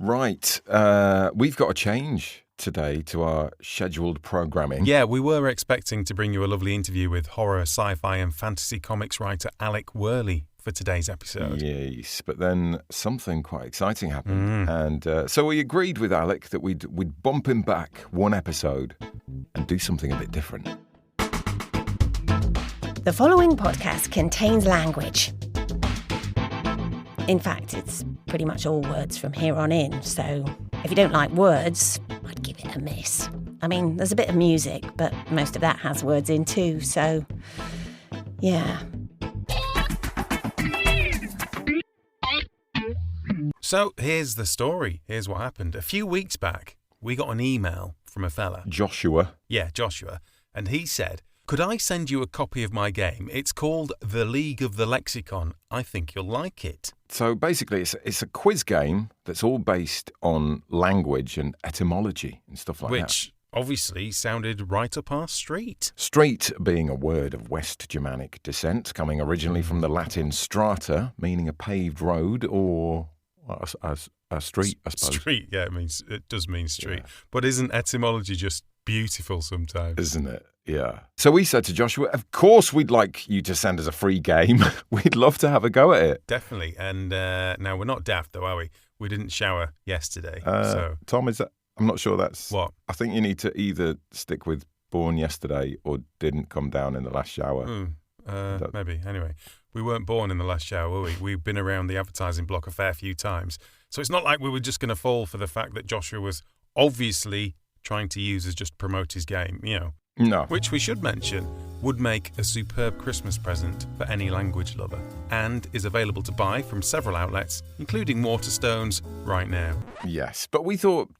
Right. We've got a change today to our scheduled programming. Yeah, we were expecting to bring you a lovely interview with horror, sci-fi and fantasy comics writer Alec Worley for today's episode. Yes, but then something quite exciting happened. And so we agreed with Alec that we'd bump him back one episode and do something a bit different. The following podcast contains language. In fact, it's pretty much all words from here on in, so if you don't like words, I'd give it a miss. I mean, there's a bit of music, but most of that has words in too, so yeah. So here's the story. Here's what happened. A few weeks back, we got an email from a fella. Joshua. Yeah, Joshua. And he said, could I send you a copy of my game? It's called The League of the Lexicon. I think you'll like it. So basically, it's a quiz game that's all based on language and etymology and stuff like that. Which obviously sounded right up our street. Street being a word of West Germanic descent, coming originally from the Latin strata, meaning a paved road or a street, I suppose. Street, yeah, it does mean street. Yeah. But isn't etymology just beautiful sometimes? Isn't it? Yeah. So we said to Joshua, of course we'd like you to send us a free game. We'd love to have a go at it. Definitely. And now we're not daft though, are we? We didn't shower yesterday. Tom, is that? I'm not sure that's... What? I think you need to either stick with born yesterday or didn't come down in the last shower. Maybe. Anyway, we weren't born in the last shower, were we? We've been around the advertising block a fair few times. So it's not like we were just going to fall for the fact that Joshua was obviously trying to use as just to promote his game, you know. No. Which we should mention would make a superb Christmas present for any language lover and is available to buy from several outlets, including Waterstones, right now. Yes, but we thought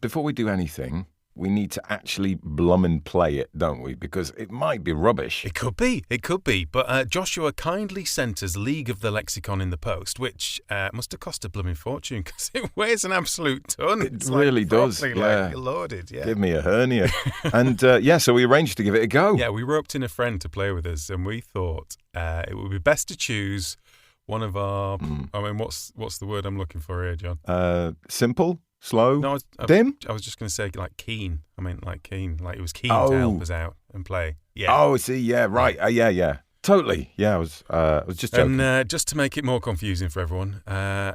before we do anything, we need to actually blummin' play it, don't we? Because it might be rubbish. It could be. But Joshua kindly sent us League of the Lexicon in the post, which must have cost a blooming fortune because it weighs an absolute ton. It really does. Yeah. Loaded, yeah. Give me a hernia. And so we arranged to give it a go. Yeah, we roped in a friend to play with us, and we thought it would be best to choose one of our. I mean, what's the word I'm looking for here, John? Simple. Slow? No, dim? I was just going to say keen. I mean, keen. Like it was keen to help us out and play. Yeah. Oh, I see. Yeah, right. Yeah. Totally. Yeah, I was just joking. And just to make it more confusing for everyone,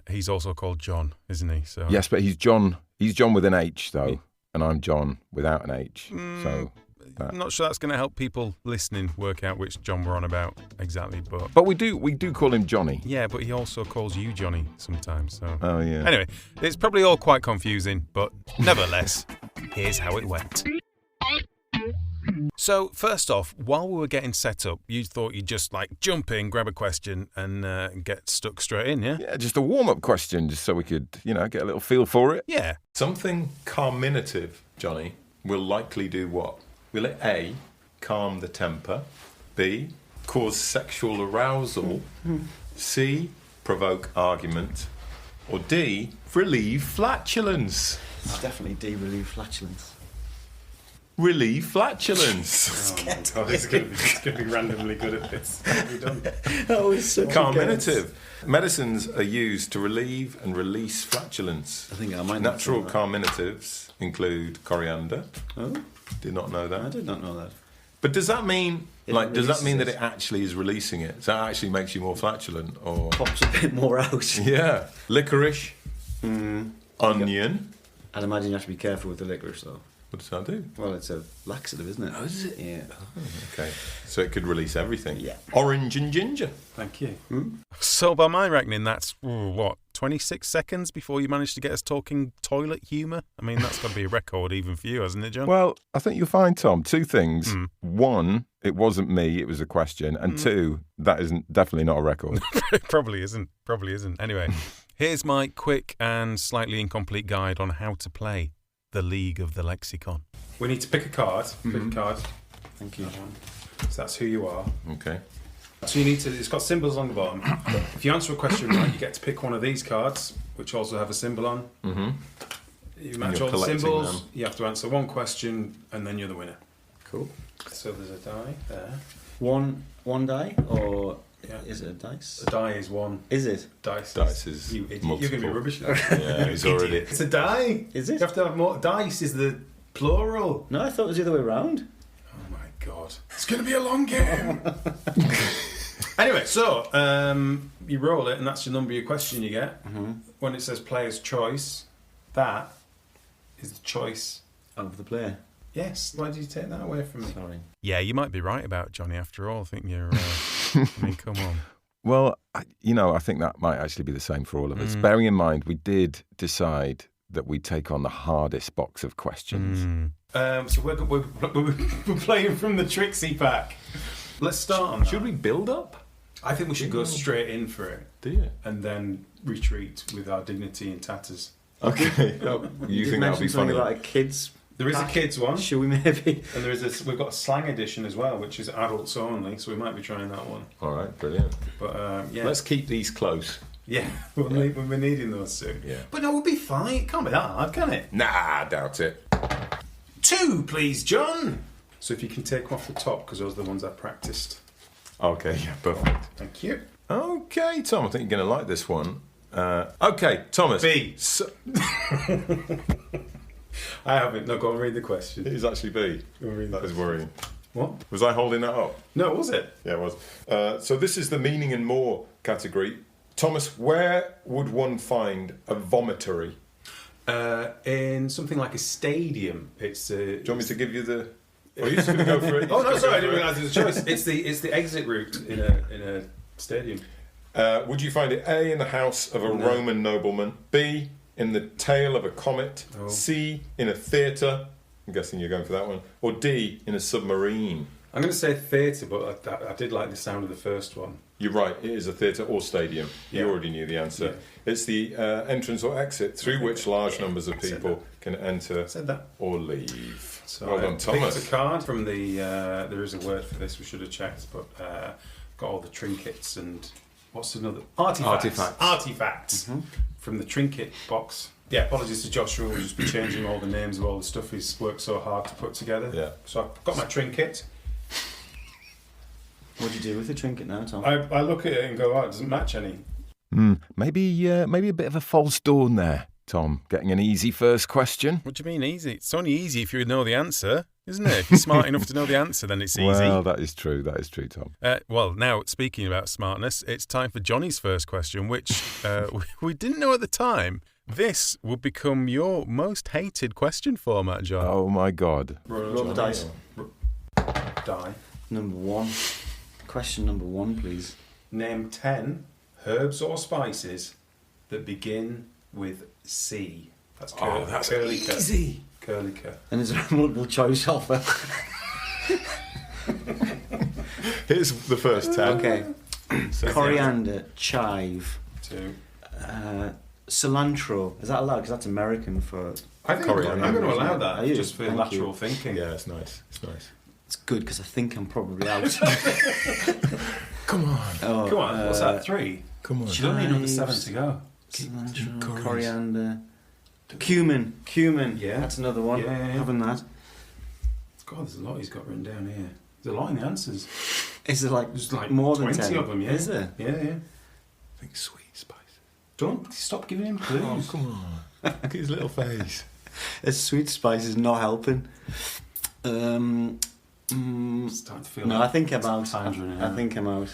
he's also called John, isn't he? So yes, but he's John. He's John with an H, though, and I'm John without an H. So I'm not sure that's going to help people listening work out which John we're on about exactly, but we do call him Johnny. Yeah, but he also calls you Johnny sometimes. So oh yeah. Anyway, it's probably all quite confusing, but nevertheless, here's how it went. So first off, while we were getting set up, you thought you'd just jump in, grab a question, and get stuck straight in, yeah? Yeah, just a warm-up question, just so we could, get a little feel for it. Yeah. Something carminative, Johnny, will likely do what? Will it A, calm the temper, B, cause sexual arousal, C, provoke argument, or D, relieve flatulence? It's definitely D, relieve flatulence. Relieve flatulence. Oh my God, it's going to be randomly good at this. What have we done? That was such Carminative. Medicines are used to relieve and release flatulence. I think I might. Natural carminatives include coriander. Oh, did not know that. I did not know that. But does that mean Does that mean that it actually is releasing it? So it actually makes you more flatulent, or Pops a bit more out. yeah, licorice, onion. I'd imagine you have to be careful with the licorice, though. What does that do? Well, it's a laxative, isn't it? Oh, is it? Yeah. Oh, okay. So it could release everything. Yeah. Orange and ginger. Thank you. So by my reckoning, that's 26 seconds before you managed to get us talking toilet humour? I mean, that's got to be a record even for you, hasn't it, John? Well, I think you'll find, Tom, two things. One, it wasn't me, it was a question. And two, that isn't definitely not a record. Probably isn't. Anyway, here's my quick and slightly incomplete guide on how to play The League of the Lexicon. We need to pick a card. Pick a card. Thank you. So that's who you are. Okay. So you need to. It's got symbols on the bottom. If you answer a question right, you get to pick one of these cards, which also have a symbol on. Mm-hmm. You match all the symbols. You have to answer one question, and then you're the winner. Cool. So there's a die there. One die, or Yeah. is it a dice? A die is one. Is it? Dice. Dice is You idiot. multiple. You're going to be rubbish at that. Yeah, he's already. It's a die. Is it? You have to have more. Dice is the plural. No, I thought it was the other way around. Oh my god. It's going to be a long game. Anyway, so you roll it, and that's your number, your question you get. Mm-hmm. When it says player's choice, that is the choice. Of the player. Yes. Why did you take that away from me? Sorry. Yeah, you might be right about Johnny after all. I think you're. I mean, come on. Well, I think that might actually be the same for all of us. Bearing in mind, we did decide that we'd take on the hardest box of questions. So we're playing from the Trixie pack. Let's start on that. Should we build up? I think we should go straight in for it. Do you? And then retreat with our dignity in tatters. Okay. You think that'll be funny? About a kids. There is a kids one, Should we maybe? and we've got a slang edition as well, which is adults only. So we might be trying that one. All right, brilliant. But yeah, Let's keep these close. yeah, we're needing those soon. Yeah. But no, we'll be fine. It can't be that hard, can it? Nah, I doubt it. 2, please, John. So if you can take them off the top, because those are the ones I practiced. Okay, yeah, perfect. Thank you. Okay, Tom, I think you're going to like this one. Okay, Thomas. B. So, I haven't. No, go and read the question. it is actually B. Go and read That is worrying. What? Was I holding that up? No, was it? Yeah, it was. So this is the meaning and more category. Thomas, where would one find a vomitory? In something like a stadium. It's. Do you want me to give you the... Are you just going to go for it? Oh no, sorry, I didn't realise it was a choice. It's the exit route in a stadium. Would you find it A, in the house of a Roman nobleman, B, in the tail of a comet, C, in a theatre, I'm guessing you're going for that one, or D, in a submarine? I'm going to say theatre, but I did like the sound of the first one. You're right, it is a theatre or stadium. You Yeah. already knew the answer. Yeah. It's the entrance or exit through which large numbers of people can enter Said that. or leave. So Well done, I picked Thomas. a card from the. There is a word for this. We should have checked, but got all the trinkets and what's another artifacts from the trinket box. Yeah, apologies to Joshua. We'll just be changing all the names of all the stuff he's worked so hard to put together. Yeah. So I've got my trinket. What do you do with the trinket now, Tom? I look at it and go, oh, it doesn't match any. Maybe a bit of a false dawn there, Tom. Getting an easy first question. What do you mean easy? It's only easy if you know the answer, isn't it? If you're smart enough to know the answer, then it's easy. Well, that is true. That is true, Tom. Well, now, speaking about smartness, it's time for Johnny's first question, which we didn't know at the time. This would become your most hated question format, John. Oh, my God. Roll the dice. Die. Number 1. Question number 1, please. Name 10 herbs or spices that begin with C. That's curlica. easy. Curlica. And is there a multiple choice offer? Here's the first 10. Okay. Coriander, chive, 2. cilantro. Is that allowed? Because that's American for... I think Coriander. I'm going to allow Are that you? just for Thank lateral you. thinking. Yeah, it's nice. It's nice. It's good because I think I'm probably out. Come on. Oh, Come on, what's that? 3? Come on. Should only another 7 Chives. to go. Cilantro, Curries. coriander, cumin. Yeah. That's another one. Yeah. Having that. God, there's a lot he's got written down here. There's a lot in the answers. Is there like, There's like more than 20 10? of them, yeah. Is there? Yeah. I think sweet spices. Don't stop giving him clues. Oh, come on. Look at his little face. This sweet spice is not helping. Starting to feel No, like I think I'm out. time's running I out. think I'm out.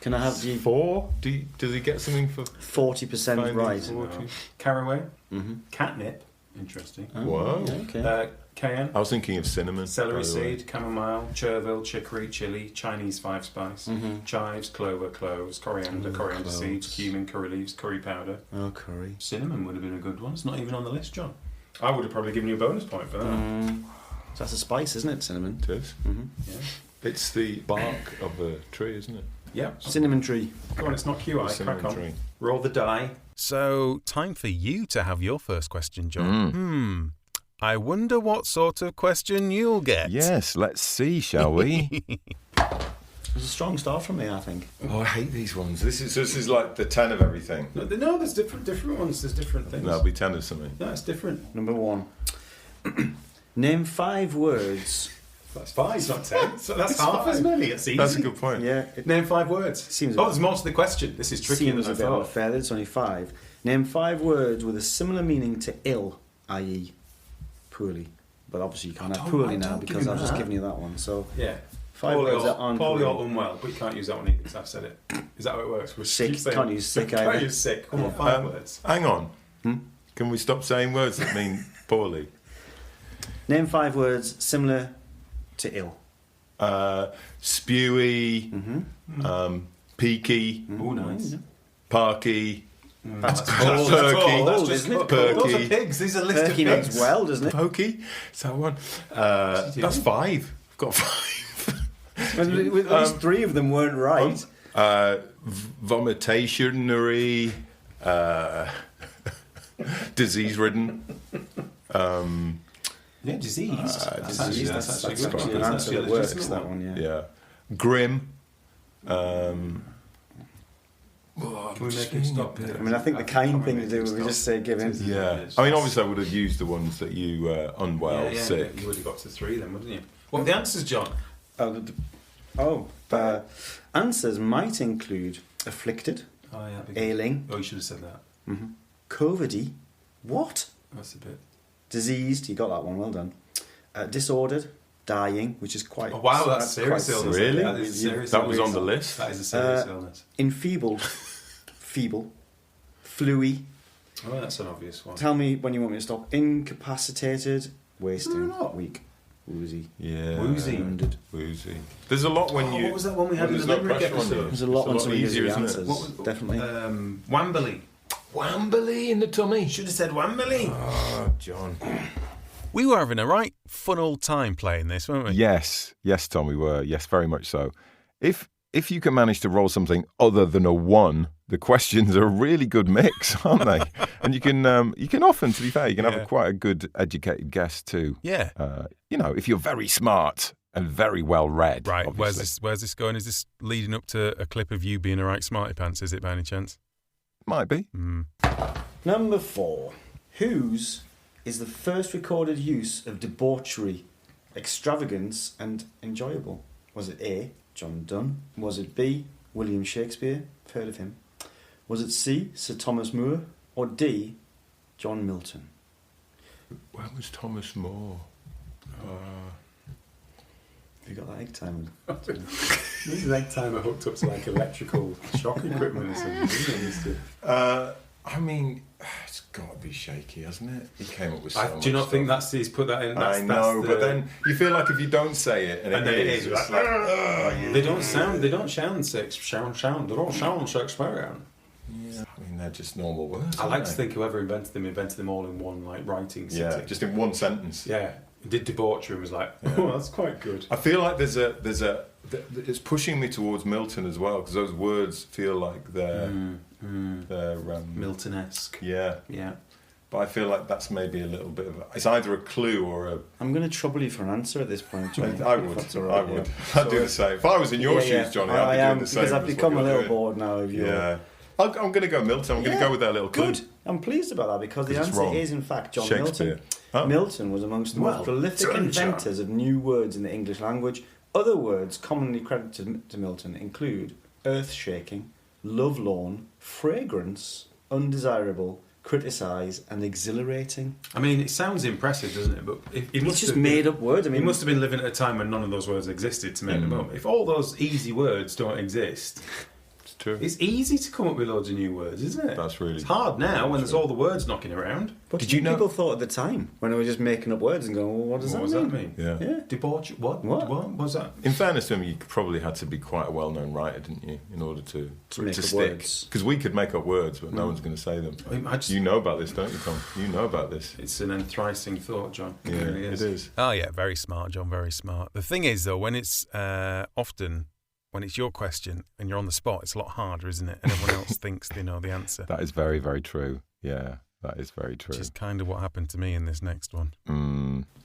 Can I have the 4? Does he get something for 40% finding right? 40? Caraway, Mm-hmm. catnip, interesting. Whoa. Okay. Cayenne, I was thinking of cinnamon. celery by the way. seed, chamomile, chervil, chicory, chili, Chinese 5-spice, Mhm. chives, clover, cloves, coriander, coriander cloves. seeds, cumin, curry leaves, curry powder. Oh, curry. Cinnamon would have been a good one. It's not even on the list, John. I would have probably given you a bonus point for that. So that's a spice, isn't it? Cinnamon. It is. Mm-hmm. Yeah. It's the bark of a tree, isn't it? Yeah. Cinnamon tree. Go on, it's not QI. Cinnamon Crack on. tree. Roll the die. So, time for you to have your first question, John. I wonder what sort of question you'll get. Yes, let's see, shall we? It's a strong start from me, I think. Oh, I hate these ones. This is like the 10 of everything. No, there's different ones. There's different things. No, it'll be 10 of something. No, it's different. Number 1. Name 5 words That's 5, not 10. So that's half as many. It's easy. That's a good point. Yeah. Name 5 words. Seems there's more to the question. This is trickier than seems I a bit thought. unfair. It's only 5. Name 5 words with a similar meaning to ill, i.e., poorly. But obviously you can't have poorly now because I've just given you that one. So Yeah. 5 words that aren't poorly or poorly. unwell, but you can't use that one either because I've said it. Is that how it works? We Sick. keep saying- Can't use sick either. Can't use sick. Come on, 5 words. Hang on. Can we stop saying words that mean poorly? Name 5 words similar to ill. Spewy, peaky, Oh, nice. Parky, That's cold. perky, That's just isn't it? Those are perky, pigs. These are list of Perky pigs. means well, doesn't it? pokey. Is that one? That's 5. I've got 5. At least 3 of them weren't right. Vomitationary, disease-ridden. Yeah, diseased. That's actually That's a good actually one. an That's answer actually a that works, legitimate that one. one, yeah. Yeah. Grim. Can we make him stop? I mean, I think the kind thing to do would be just say give in. Yeah. I mean, obviously, I would have used the ones that you unwell, yeah, sick. You would have got to 3 then, wouldn't you? What are the answers, John? Answers might include afflicted, Oh, yeah. ailing, Oh, you should have said that. covidy, what? That's a bit. Diseased, you got that one, well done. Disordered, dying, which is quite... Oh, wow, that's serious quite illness. Really? That is a serious That was illness. on the list. That is a serious illness. Enfeebled, feeble, fluey. Oh, that's an obvious one. Tell me when you want me to stop. Incapacitated, wasting, No, not. weak, woozy. Yeah. Woozy. Wounded. Woozy. There's a lot when you... What was that one we had when in the there's no Limerick pressure on you. episode? There's a lot It's when somebody gives easier, you isn't it? answers, What was, definitely. Wamberley. Wamberley in the tummy. Should have said Wamberley. Oh, John. We were having a right fun old time playing this, weren't we? Yes, Tom, we were. Yes, very much so. If you can manage to roll something other than a 1, the questions are a really good mix, aren't they? And you can often, to be fair, you can have quite a good educated guess too. Yeah. If you're very smart and very well read. Right. Obviously. Where's this going? Is this leading up to a clip of you being a right smarty pants? Is it by any chance? Might be. Number 4. Whose is the first recorded use of debauchery, extravagance and enjoyable? Was it A, John Donne? Was it B, William Shakespeare? I've heard of him. Was it C, Sir Thomas More? Or D, John Milton? Where was Thomas More? Have you got that egg timer? This leg timer hooked up to like electrical shock equipment or something. I mean, it's got to be shaky, hasn't it? He came up with so much Do you not stuff. think that's he's put that in? I know, but then you feel like if you don't say it and it is, it's like, They don't sound Shakespearean. They don't sound Shakespearean. yeah. I mean, they're just normal words. I like aren't to they? think whoever invented them all in one like writing Yeah, sitting. just in one sentence. Yeah. Did debauchery and was like, oh, that's quite good. I feel like it's pushing me towards Milton as well because those words feel like they're Milton-esque. Yeah, Yeah. but I feel like that's maybe a little bit of it's either a clue or a. I'm going to trouble you for an answer at this point, Johnny. I would. If that's all right, I would. yeah. I'd do the same. If I was in your shoes, Johnny, I I'd be am, doing the same. because I've as what become a you're little doing. bored now of your... Yeah. I'm going to go Milton. I'm going to go with that little clue. Good. I'm pleased about that because the 'Cause it's answer wrong. is in fact John Shakespeare. Milton. Oh. Milton was amongst the most Well prolific done, John. inventors of new words in the English language. Other words commonly credited to Milton include earth-shaking, lovelorn, fragrance, undesirable, criticise and exhilarating. I mean, it sounds impressive, doesn't it? But It's just made up words. I He mean, must have been living at a time when none of those words existed to make them up. If all those easy words don't exist, It's true. it's easy to come up with loads of new words, isn't it? That's really. It's hard now when there's all the words knocking around. what Did do you know- people thought at the time when they were just making up words and going, well, what does What that does mean? that mean? Yeah. Yeah. Debauch? What? What? What was that? In fairness to him, you probably had to be quite a well-known writer, didn't you, in order to make up stick? words. Because we could make up words, but no one's going to say them. I just, You know about this, don't you, Tom? You know about this. it's an enthrising thought, John. Yeah, really it is. Oh, yeah, very smart, John, very smart. The thing is, though, when it's often, when it's your question and you're on the spot, it's a lot harder, isn't it? And everyone else thinks they know the answer. That is very, very true. Yeah, that is very true. Which is kind of what happened to me in this next one.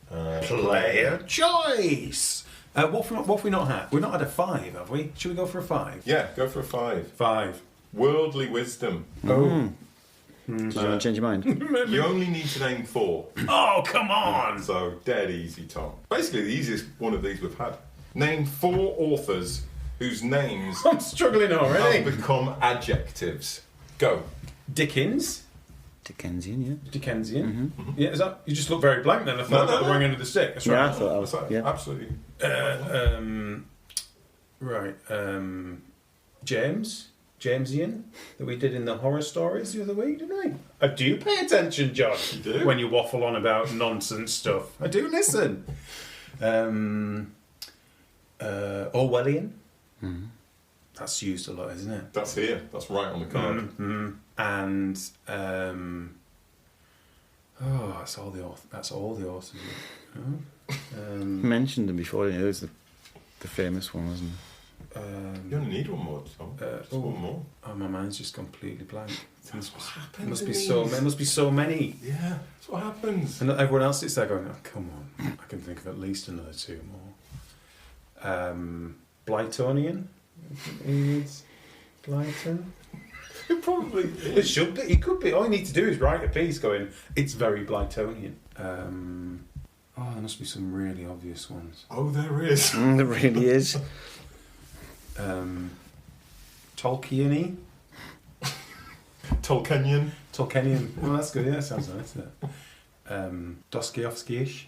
Player choice! What have we not had? We've not had a 5, have we? Should we go for a 5? Yeah, go for a 5. 5. Worldly wisdom. Oh. Did you want to change your mind? You only need to name 4. Oh, come on! So, dead easy, Tom. Basically, the easiest one of these we've had. Name 4 authors whose names I'm struggling already. have become adjectives. Go. Dickens. Dickensian, yeah. Dickensian. Yeah, is that? You just look very blank then. I thought I got the wrong end of the stick. That's right. Yeah, I thought that was... That's right. Yeah. Absolutely. Right. Jamesian, that we did in the horror stories the other week, didn't I? I do pay attention, John. You do? When you waffle on about nonsense stuff. I do listen. Orwellian. That's used a lot, isn't it? That's here. That's right on the card. And that's all the authors. Mentioned them before, didn't you? It was the famous one, wasn't it? You only need one more, Tom. Just one more. Oh, my mind's just completely blank. That's what happens. There must be so many. Yeah, that's what happens. And everyone else sits there going, oh, come on. I can think of at least another 2 more. Blytonian? Blyton? It probably It is. should be. It could be. All you need to do is write a piece going, it's very Blytonian. There must be some really obvious ones. Oh, there is. There really is. Tolkien-y? Tolkienian. Tolkienian. Well, that's good. Yeah, that sounds nice, isn't it? Dostoevsky-ish?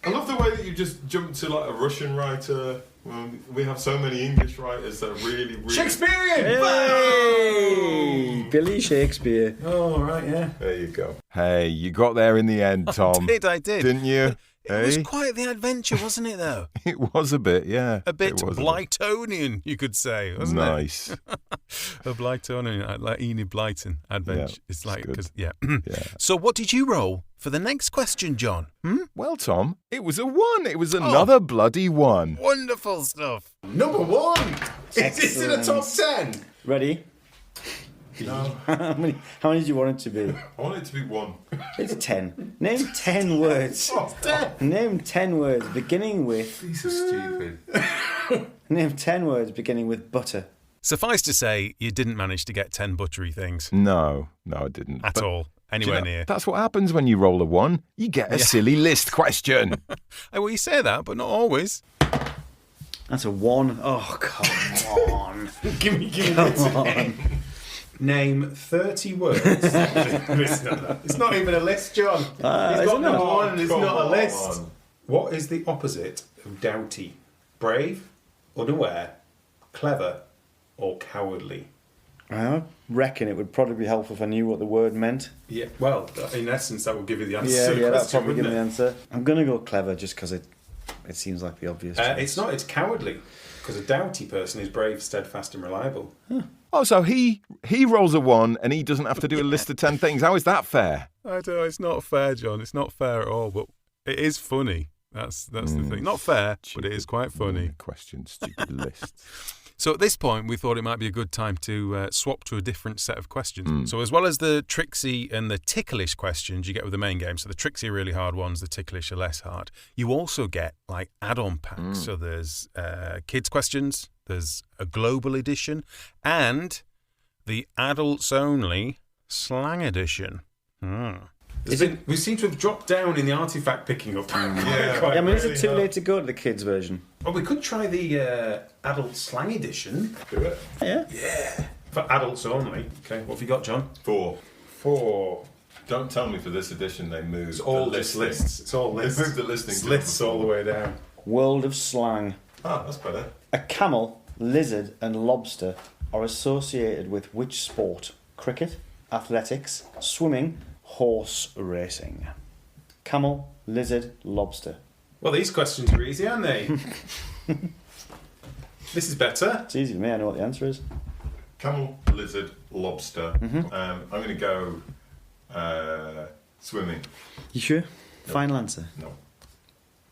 I love the way that you just jumped to like a Russian writer. We have so many English writers that are really, really... Shakespearean! Hey! Billy Shakespeare. Oh, right, yeah. There you go. Hey, you got there in the end, Tom. I did. Didn't you? It was quite the adventure, wasn't it, though? It was a bit, yeah. A bit It was Blytonian, you could say, wasn't nice. it? A Blytonian, like Enid Blyton adventure. Yeah, it's like, good. cause, yeah. Yeah. So what did you roll for the next question, John? Well, Tom, it was a 1. It was another bloody 1. Wonderful stuff. Number 1! It's in the top 10! Ready? No, How many do you want it to be? I want it to be 1. It's 10. Name 10 words. Oh, Name 10 words beginning with... these are stupid. Name 10 words beginning with butter. Suffice to say, you didn't manage to get 10 buttery things No, I didn't. at But all, do anywhere you know, near. that's what happens when you roll a 1. You get a silly list question. Well, you say that, but not always. That's a 1. Oh, come on. Give me Come on. Name 30 words. It's not even a list, John. He's got isn't it? number 1 and it's Come not a on. list. What is the opposite of doughty? Brave, unaware, clever, or cowardly? I reckon it would probably be helpful if I knew what the word meant. Yeah, well, in essence, that will give you the answer Yeah, to the that'd question, probably give me the wouldn't answer. I'm going to go clever just because it seems like the obvious choice. It's not, it's cowardly. Because a doughty person is brave, steadfast, and reliable. Oh, so he rolls a 1 and he doesn't have to do a list of 10 things. How is that fair? I don't know. It's not fair, John. It's not fair at all, but it is funny. That's the thing. Not fair, but it is quite funny. Question, stupid list. So at this point, we thought it might be a good time to swap to a different set of questions. So as well as the tricksy and the ticklish questions you get with the main game, so the tricksy are really hard ones, the ticklish are less hard, you also get like add-on packs. So there's kids questions, there's a global edition, and the adults-only slang edition. We seem to have dropped down in the artifact picking up. I mean, is it too late to go to the kids' version? Well, we could try the adult slang edition. Do it. Yeah. For adults only. Okay, what have you got, John? 4. 4. Don't tell me for this edition they moved It's all the just listing. lists. It's all lists. They moved the listing. It's lists all the way down. World of slang. Ah, that's better. A camel, lizard, and lobster are associated with which sport? Cricket, athletics, swimming, horse racing. Camel, lizard, lobster. Well, these questions are easy, aren't they? This is better. It's easy for me, I know what the answer is. Camel, lizard, lobster. I'm going to go swimming. You sure? Final answer. No.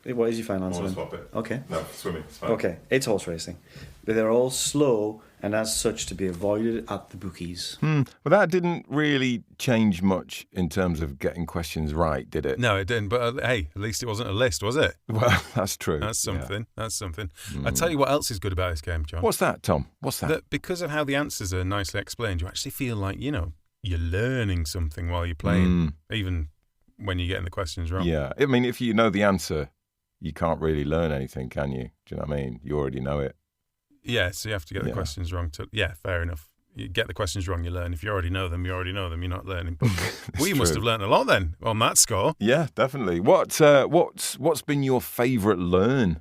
What is your final I answer want to then? swap it. Okay. No, swimming. It's fine. Okay, it's horse racing. But they're all slow and as such to be avoided at the bookies. Well, that didn't really change much in terms of getting questions right, did it? No, it didn't. But hey, at least it wasn't a list, was it? Well, that's true. That's something. That's something. I tell you what else is good about this game, John. What's that, Tom? What's that? That because of how the answers are nicely explained, you actually feel like, you're learning something while you're playing, even when you're getting the questions wrong. Yeah. I mean, if you know the answer, you can't really learn anything, can you? Do you know what I mean? You already know it. Yeah, so you have to get the questions wrong. Yeah, fair enough. You get the questions wrong, you learn. If you already know them, you already know them. You're not learning. But we must have learned a lot then on that score. Yeah, definitely. What's been your favourite learn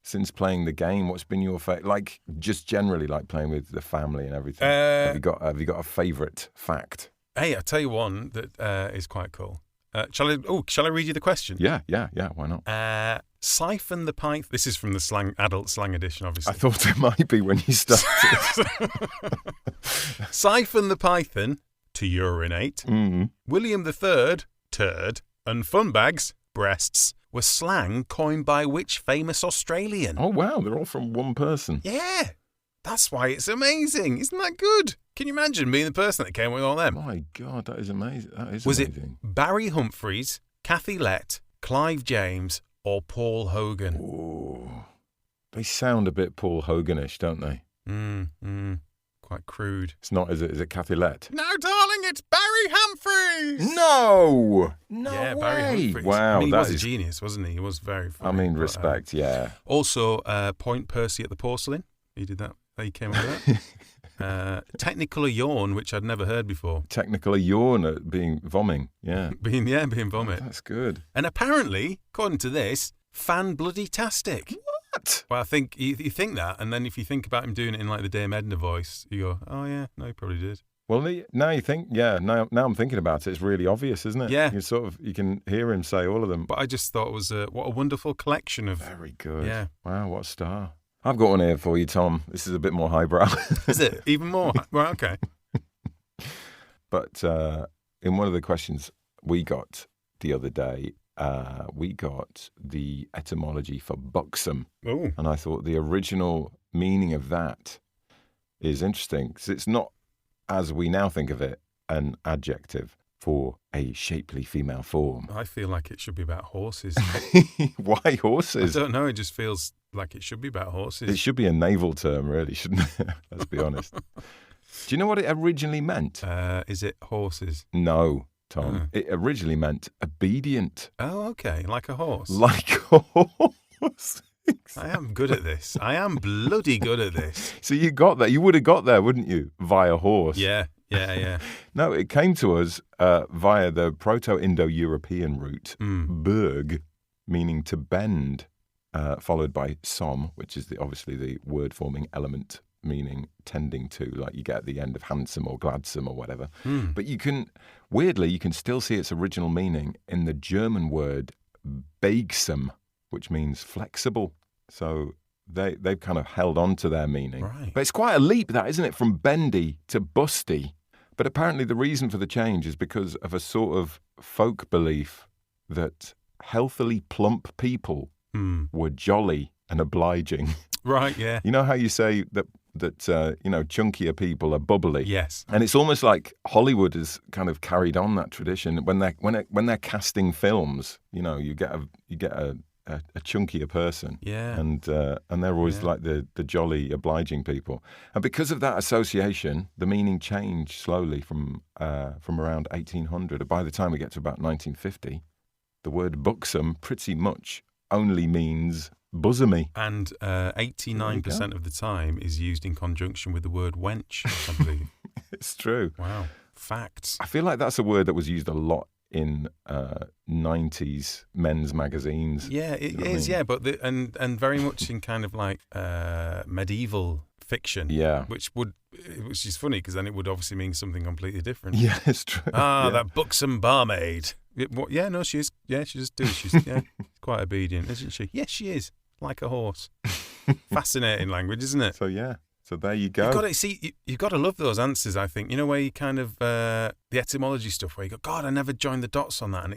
since playing the game? What's been your like just generally like playing with the family and everything? Have you got a favourite fact? Hey, I'll tell you one that is quite cool. Shall I read you the question? Yeah. Why not? Siphon the python. This is from the adult slang edition, obviously. I thought it might be when you started. Siphon the python, to urinate. Mm-hmm. William III, turd, and fun bags, breasts, were slang coined by which famous Australian? Oh wow, they're all from one person. Yeah, that's why it's amazing. Isn't that good? Can you imagine being the person that came with all them? My God, that is amazing. Was amazing. it Barry Humphries, Kathy Lett, Clive James, or Paul Hogan? Oh, they sound a bit Paul Hoganish, don't they? Quite crude. It's not, is it? Is it Kathy Lett? No, darling, it's Barry Humphries. No Yeah, way. Barry Humphries. Wow, I mean, he was a genius, wasn't he? He was very funny. I mean, respect, yeah. Also, Point Percy at the Porcelain. He did that. He came up with that. Technical yawn, which I'd never heard before. Technical yawn at being vomit. Yeah. being vomit. That's good. And apparently, according to this, fan bloody tastic. What? Well, I think you think that, and then if you think about him doing it in like the Dame Edna voice, you go, oh yeah, no, he probably did. Well, now you think, now I'm thinking about it, it's really obvious, isn't it? Yeah. You can hear him say all of them. But I just thought it was what a wonderful collection of... Very good. Yeah. Wow, what a star. I've got one here for you, Tom. This is a bit more highbrow. Is it? Even more? Right, okay. But in one of the questions we got the other day, we got the etymology for buxom. Oh. And I thought the original meaning of that is interesting because it's not, as we now think of it, an adjective for a shapely female form. I feel like it should be about horses. Why horses? I don't know. It just feels like it should be about horses. It should be a naval term, really, shouldn't it? Let's be honest. Do you know what it originally meant? Is it horses? No, Tom. It originally meant obedient. Oh, okay. Like a horse. Like a horse. I am good at this. I am bloody good at this. So you got that. You would have got there, wouldn't you? Via horse. Yeah. No, it came to us via the Proto-Indo-European route, berg, meaning to bend, followed by som, which is obviously the word-forming element, meaning tending to, like you get at the end of handsome or gladsome or whatever. But you can still see its original meaning in the German word begsam, which means flexible. So they've kind of held on to their meaning. Right. But it's quite a leap, that, isn't it, from bendy to busty? But apparently the reason for the change is because of a sort of folk belief that healthily plump people were jolly and obliging. Right, yeah. You know how you say that chunkier people are bubbly? Yes. And it's almost like Hollywood has kind of carried on that tradition. When they're casting films, you get a chunkier person. Yeah. And they're always like the jolly, obliging people. And because of that association, the meaning changed slowly from around 1800. By the time we get to about 1950, the word buxom pretty much only means bosomy. And 89% of the time is used in conjunction with the word wench, I believe. It's true. Wow. Facts. I feel like that's a word that was used a lot in 90s men's magazines. Yeah, it is, yeah, but and very much in kind of like medieval fiction. Yeah. Which is funny because then it would obviously mean something completely different. Yeah, it's true. That buxom barmaid. She is. Yeah, she just does. She's quite obedient, isn't she? Yes, she is. Like a horse. Fascinating language, isn't it? So yeah. So there you go. You've got to love those answers, I think. You know, where you kind of, the etymology stuff, where you go, God, I never joined the dots on that. And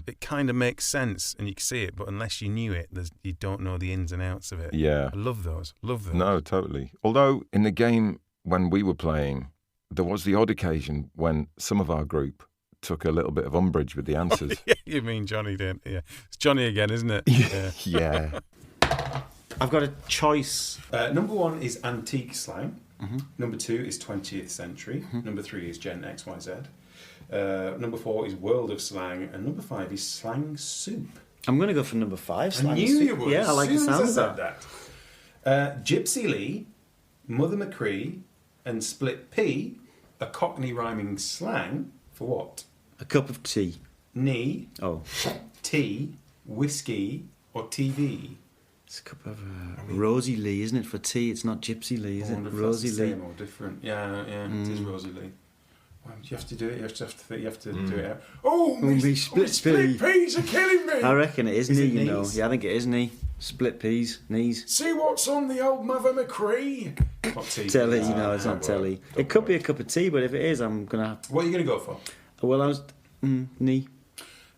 it kind of makes sense and you can see it. But unless you knew it, you don't know the ins and outs of it. Yeah. I love those. No, totally. Although in the game when we were playing, there was the odd occasion when some of our group took a little bit of umbrage with the answers. Yeah, you mean Johnny didn't? Yeah. It's Johnny again, isn't it? Yeah. I've got a choice. Number 1 is antique slang. Number 2 is 20th century. Number 3 is Gen XYZ. Number 4 is world of slang. And number 5 is slang soup. I'm going to go for number 5. I Slang knew soup. you would. Yeah, I like the as soon sound as of I said that. Gypsy Lee, Mother McCree, and Split Pea are Cockney rhyming slang for what? A cup of tea. Knee, Oh. tea, whiskey, or TV. It's a cup of Rosie Lee, isn't it? For tea, it's not Gypsy Lee, is I it? wonder if Rosie that's the Lee. same or different. Yeah, it is Rosie Lee. Well, you have to do it. You have to do it out. Oh, me split pea. peas are killing me. I reckon it is Is knee, it you know. knees? Yeah, I think it is knee. Split peas, knees. See what's on the old Mother McCree. Not tea. Telly, no, it's not telly. It could be a cup of tea, but if it is, I'm going to have... What are you going to go for? Well, I was... knee.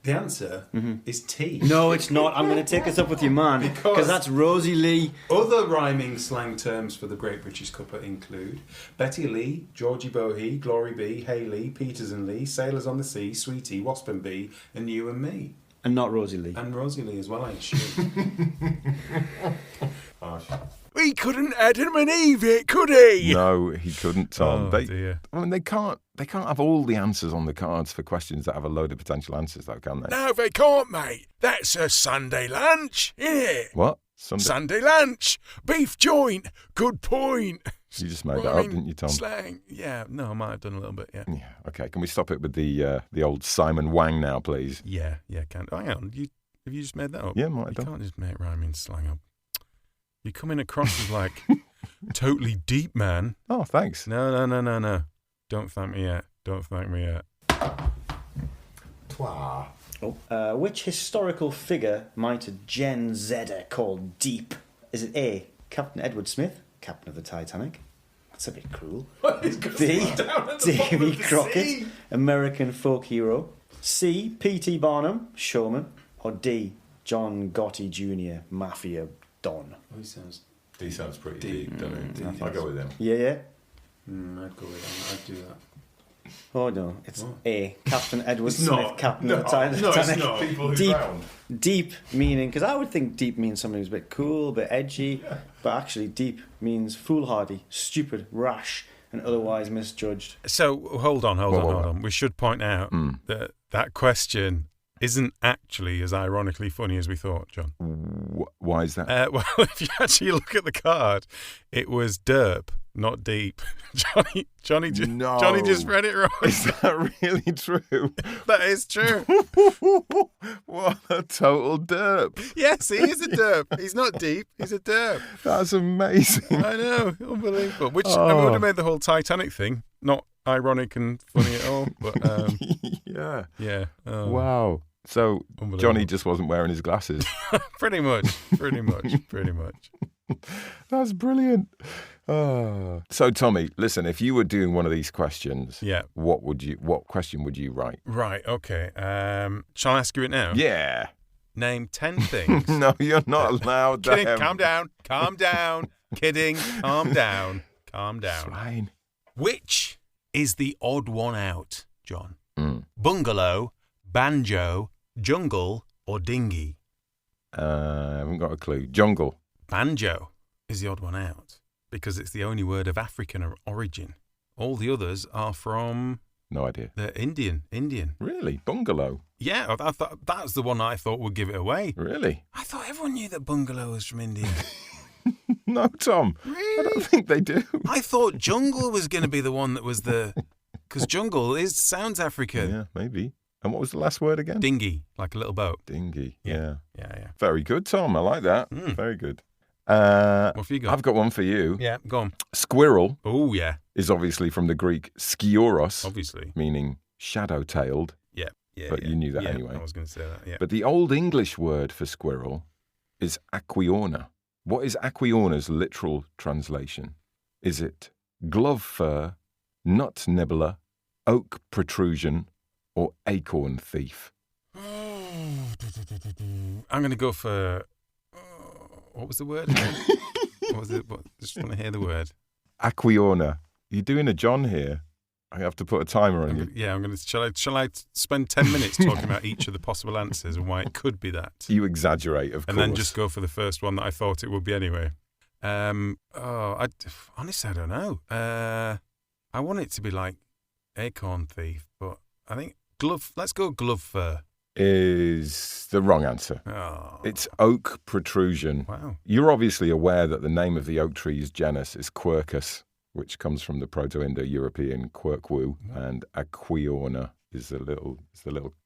The answer is tea. No, it's not. I'm going to take this up with your man. Because that's Rosie Lee. Other rhyming slang terms for the Great British Cuppa include Betty Lee, Georgie Bohey, Glory B, Hayley, Peters and Lee, Sailors on the Sea, Sweetie, Wasp and Bee, and You and Me. And not Rosie Lee. And Rosie Lee as well, I assume. He couldn't Adam and Eve it, could he? No, he couldn't, Tom. Oh, dear. I mean, they can't have all the answers on the cards for questions that have a load of potential answers, though, can they? No, they can't, mate. That's a Sunday lunch, innit? What? Sunday lunch. Beef joint. Good point. You just made that up, didn't you, Tom? Slang. Yeah, no, I might have done a little bit, yeah. Yeah. Okay. Can we stop it with the old Simon Wang now, please? Yeah, can. Hang on. Have you just made that up? Yeah, might have You done. can't just make rhyming slang up. You're coming across as like totally deep, man. Oh, thanks. No. Don't thank me yet. Which historical figure might a Gen Zer call deep? Is it A, Captain Edward Smith, captain of the Titanic? That's a bit cruel. B, Davy Crockett, American folk hero. C, P.T. Barnum, showman. Or D, John Gotti Jr., mafia don. He sounds... He sounds pretty deep, doesn't he? Deep. I'll go with him. Yeah. I'd go with him. I'd do that. Oh no, it's What? A, Captain Edward It's Smith, not. captain No, of the Titanic. no, it's not. People who Deep. drowned. Deep meaning, because I would think deep means something who's a bit cool, a bit edgy, but actually deep means foolhardy, stupid, rash, and otherwise misjudged. So hold on. What? We should point out that question isn't actually as ironically funny as we thought, John. Why is that? Well, if you actually look at the card, it was derp, not deep. Johnny just read it wrong. Is that really true? That is true. What a total derp. Yes, he is a derp. He's not deep. He's a derp. That's amazing. I know, unbelievable. Which I would have made the whole Titanic thing not ironic and funny at all. But Yeah. Oh. Wow. So Johnny just wasn't wearing his glasses. Pretty much. That's brilliant. Oh. So Tommy, listen, if you were doing one of these questions, what question would you write? Right, okay. Shall I ask you it now? Yeah. Name 10 things. No, you're not allowed. Kidding, calm down. Kidding, calm down. Fine. Which is the odd one out, John? Bungalow, banjo, jungle, or dinghy? I haven't got a clue. Jungle. Banjo is the odd one out because it's the only word of African origin. All the others are from... No idea. They're Indian. Really? Bungalow? Yeah, I thought that's the one I thought would give it away. Really? I thought everyone knew that bungalow was from India. No, Tom. Really? I don't think they do. I thought jungle was going to be the one that was the... Because jungle sounds African. Yeah, maybe. And what was the last word again? Dinghy, like a little boat. Dinghy. Yeah. Very good, Tom. I like that. Very good. What have you got? I've got one for you. Yeah, go on. Squirrel. Oh, yeah. Is obviously from the Greek skiuros. Obviously. Meaning shadow-tailed. Yeah. But you knew that anyway. I was going to say that, yeah. But the Old English word for squirrel is aquiorna. What is aquiorna's literal translation? Is it glove fur, nut nibbler, oak protrusion, or acorn thief? I'm going to go for... what was the word again? What was it? Just want to hear the word. Aquiorna. You're doing a John here. I have to put a timer on you. Yeah, I'm going to... Shall I spend 10 minutes talking about each of the possible answers and why it could be that? You exaggerate, of course. And then just go for the first one that I thought it would be anyway. Honestly, I don't know. I want it to be like acorn thief, but I think glove... Let's go glove fur. Is the wrong answer. Oh. It's oak protrusion. Wow. You're obviously aware that the name of the oak tree's genus is Quercus, which comes from the Proto-Indo-European quercú, and aquiorna is the little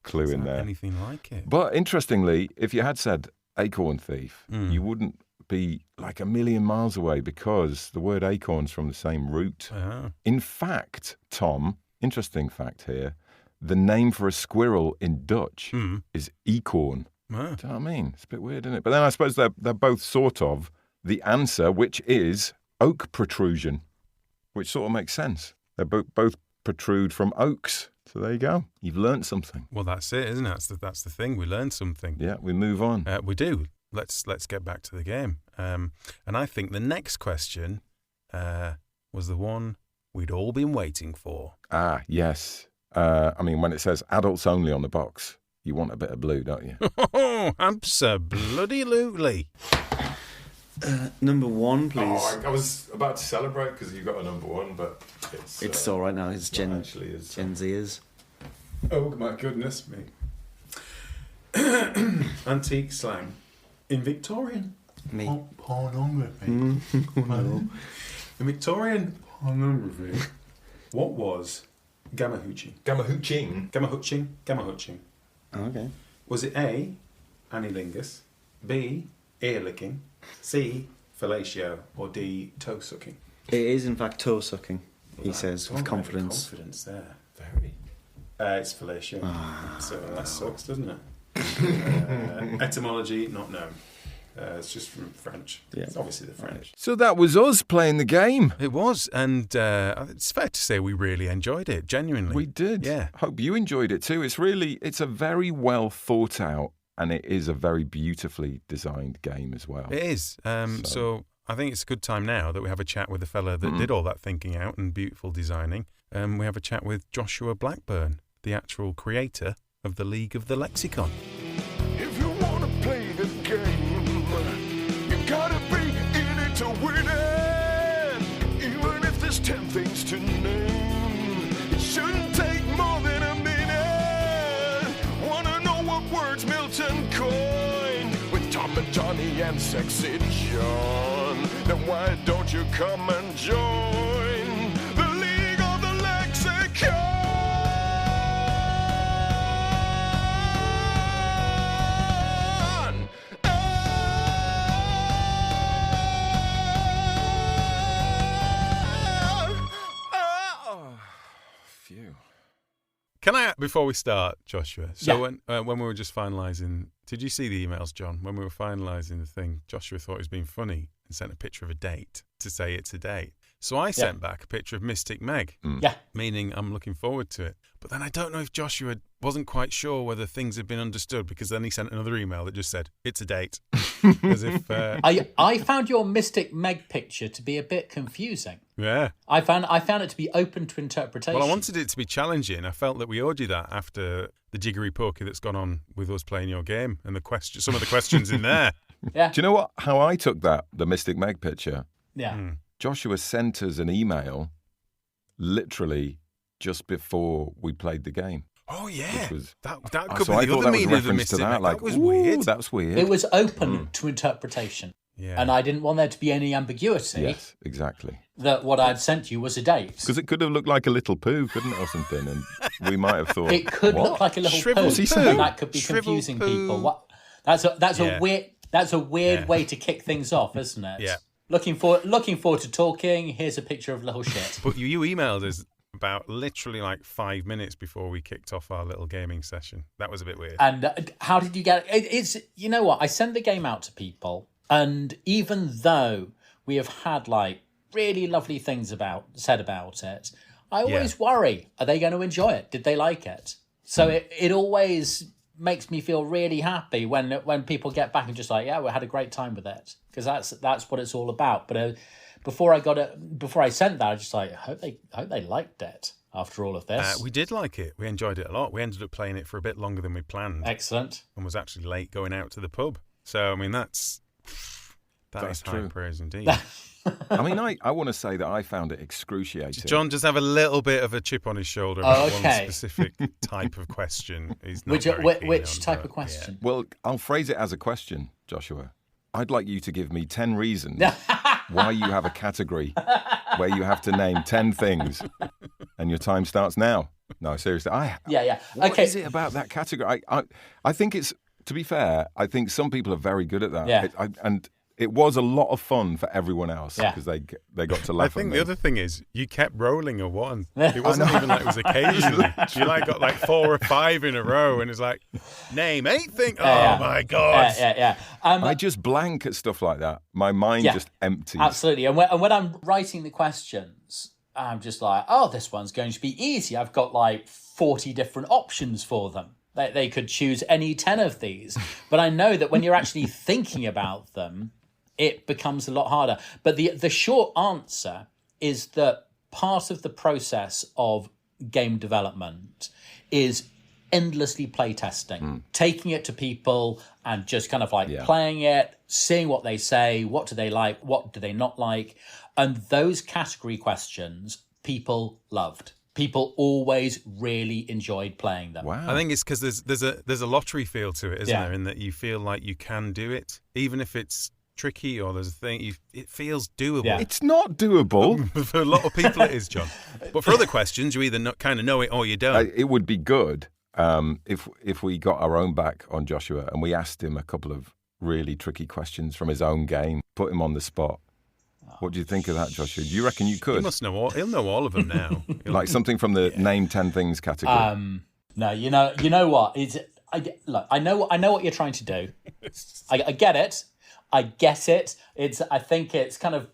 clue in there. Anything like it? But interestingly, if you had said acorn thief, you wouldn't be like a million miles away because the word acorn's from the same root. Oh. In fact, Tom, interesting fact here, the name for a squirrel in Dutch is eekhoorn. Oh. Do you know what I mean? It's a bit weird, isn't it? But then I suppose they're both sort of the answer, which is oak protrusion, which sort of makes sense. They both protrude from oaks. So there you go. You've learnt something. Well, that's it, isn't it? That's the thing. We learned something. Yeah, we move on. We do. Let's get back to the game. And I think the next question was the one we'd all been waiting for. Ah, yes. I mean, when it says adults only on the box, you want a bit of blue, don't you? Oh, absolutely. Number one, please. Oh, I was about to celebrate because you got a number one, but It's all right now. It's Gen Zers. Oh my goodness me. Antique slang. In Victorian. Me. Pornography. In Victorian pornography. What was gamma-hooching? Gamma-hooching. Gamma-hooching. Gamma-hooching. Okay. Was it A, anilingus, B, ear licking, C, fellatio, or D, toe sucking? It is, in fact, toe sucking, he says, with Confidence confidence. there. Very. It's fellatio. So that sucks, doesn't it? Etymology, not known. It's just from French. Yeah. It's obviously the French. So that was us playing the game. It was, and it's fair to say we really enjoyed it, genuinely. We did. Yeah. Hope you enjoyed it too. It's a very well thought out, and it is a very beautifully designed game as well. It is. So I think it's a good time now that we have a chat with the fella that did all that thinking out and beautiful designing. We have a chat with Joshua Blackburn, the actual creator of the League of the Lexicon. If you want to play the game, you gotta be in it to win it. Even if there's 10 things to name, it shouldn't take more than a minute. Wanna know what words Milton coined with Tom and Johnny and Sexy John? Then why don't you come and join the League of the Lexicon? Can I, before we start, Joshua? So when we were just finalising, did you see the emails, John? When we were finalising the thing, Joshua thought it was being funny and sent a picture of a date to say it's a date. So I sent back a picture of Mystic Meg, meaning I'm looking forward to it. But then I don't know if Joshua wasn't quite sure whether things had been understood, because then he sent another email that just said, it's a date. As if... I found your Mystic Meg picture to be a bit confusing. Yeah. I found it to be open to interpretation. Well, I wanted it to be challenging. I felt that we owed you that after the jiggery poker that's gone on with us playing your game and some of the questions in there. Yeah. Do you know how I took the Mystic Meg picture? Yeah. Joshua sent us an email literally just before we played the game. Oh, yeah. Was, that could so be the other meaning of the Mystic Meg. Like, that was weird. That's weird. It was open to interpretation. Yeah. And I didn't want there to be any ambiguity. Yes, exactly. That what I'd sent you was a date. Because it could have looked like a little poo, couldn't it, or something? And we might have thought it could what? look like a little Shriveled poo, poo. and that could be Shriveled confusing poo. people. What? That's a weird way to kick things off, isn't it? Yeah. Looking forward to talking. Here's a picture of little shit. But you emailed us about literally like 5 minutes before we kicked off our little gaming session. That was a bit weird. And how did you get it? It's, you know what? I send the game out to people, and even though we have had like really lovely things said about it, I always worry, are they going to enjoy it? Did they like it? So it always makes me feel really happy when people get back and just like, yeah, we had a great time with it, because that's what it's all about. But before I sent that, I just like, I hope they liked it after all of this. We did like it. We enjoyed it a lot. We ended up playing it for a bit longer than we planned. Excellent. And was actually late going out to the pub. So I mean, that is high praise indeed. I mean, I want to say that I found it excruciating. John just have a little bit of a chip on his shoulder about one specific type of question. He's not which type of question? Yeah. Well, I'll phrase it as a question, Joshua. I'd like you to give me 10 reasons why you have a category where you have to name 10 things, and your time starts now. No, seriously. What is it about that category? I think it's, to be fair, I think some people are very good at that. Yeah. And it was a lot of fun for everyone else because they got to laugh. I think the other thing is you kept rolling a one. It wasn't even like it was occasionally. You got like 4 or 5 in a row, and it's like, name 8 things. My God. I just blank at stuff like that. My mind just empties. Absolutely. And when I'm writing the questions, I'm just like, oh, this one's going to be easy. I've got like 40 different options for them. They could choose any 10 of these. But I know that when you're actually thinking about them, it becomes a lot harder. But the short answer is that part of the process of game development is endlessly playtesting, taking it to people and just kind of like playing it, seeing what they say, what do they like, what do they not like. And those category questions, people loved. People always really enjoyed playing them. Wow. I think it's because there's a lottery feel to it, isn't there? In that you feel like you can do it, even if it's tricky or there's a thing. It feels doable. Yeah. It's not doable. For a lot of people, it is, John. But for other questions, you either kind of know it or you don't. It would be good if we got our own back on Joshua and we asked him a couple of really tricky questions from his own game, put him on the spot. What do you think of that, Joshua? Do you reckon you could? He must know all. He'll know all of them now. Like something from the name 10 things category. No, you know what? I know what you're trying to do. I get it. I get it. I think it's kind of.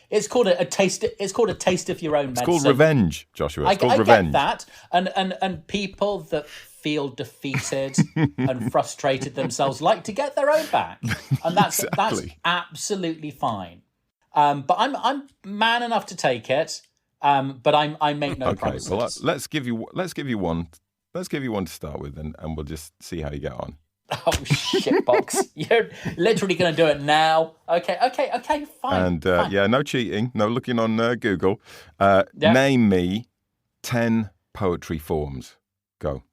It's called a taste. It's called a taste of your own medicine. It's called revenge, Joshua. It's called revenge. I get that, and people that feel defeated and frustrated themselves like to get their own back, and that's absolutely fine. But I'm man enough to take it. But I make no promises. Well, let's give you one. Let's give you one to start with, and we'll just see how you get on. Oh, shitbox. You're literally going to do it now. Okay, fine. And fine. No cheating, no looking on Google. Name me 10 poetry forms. Go.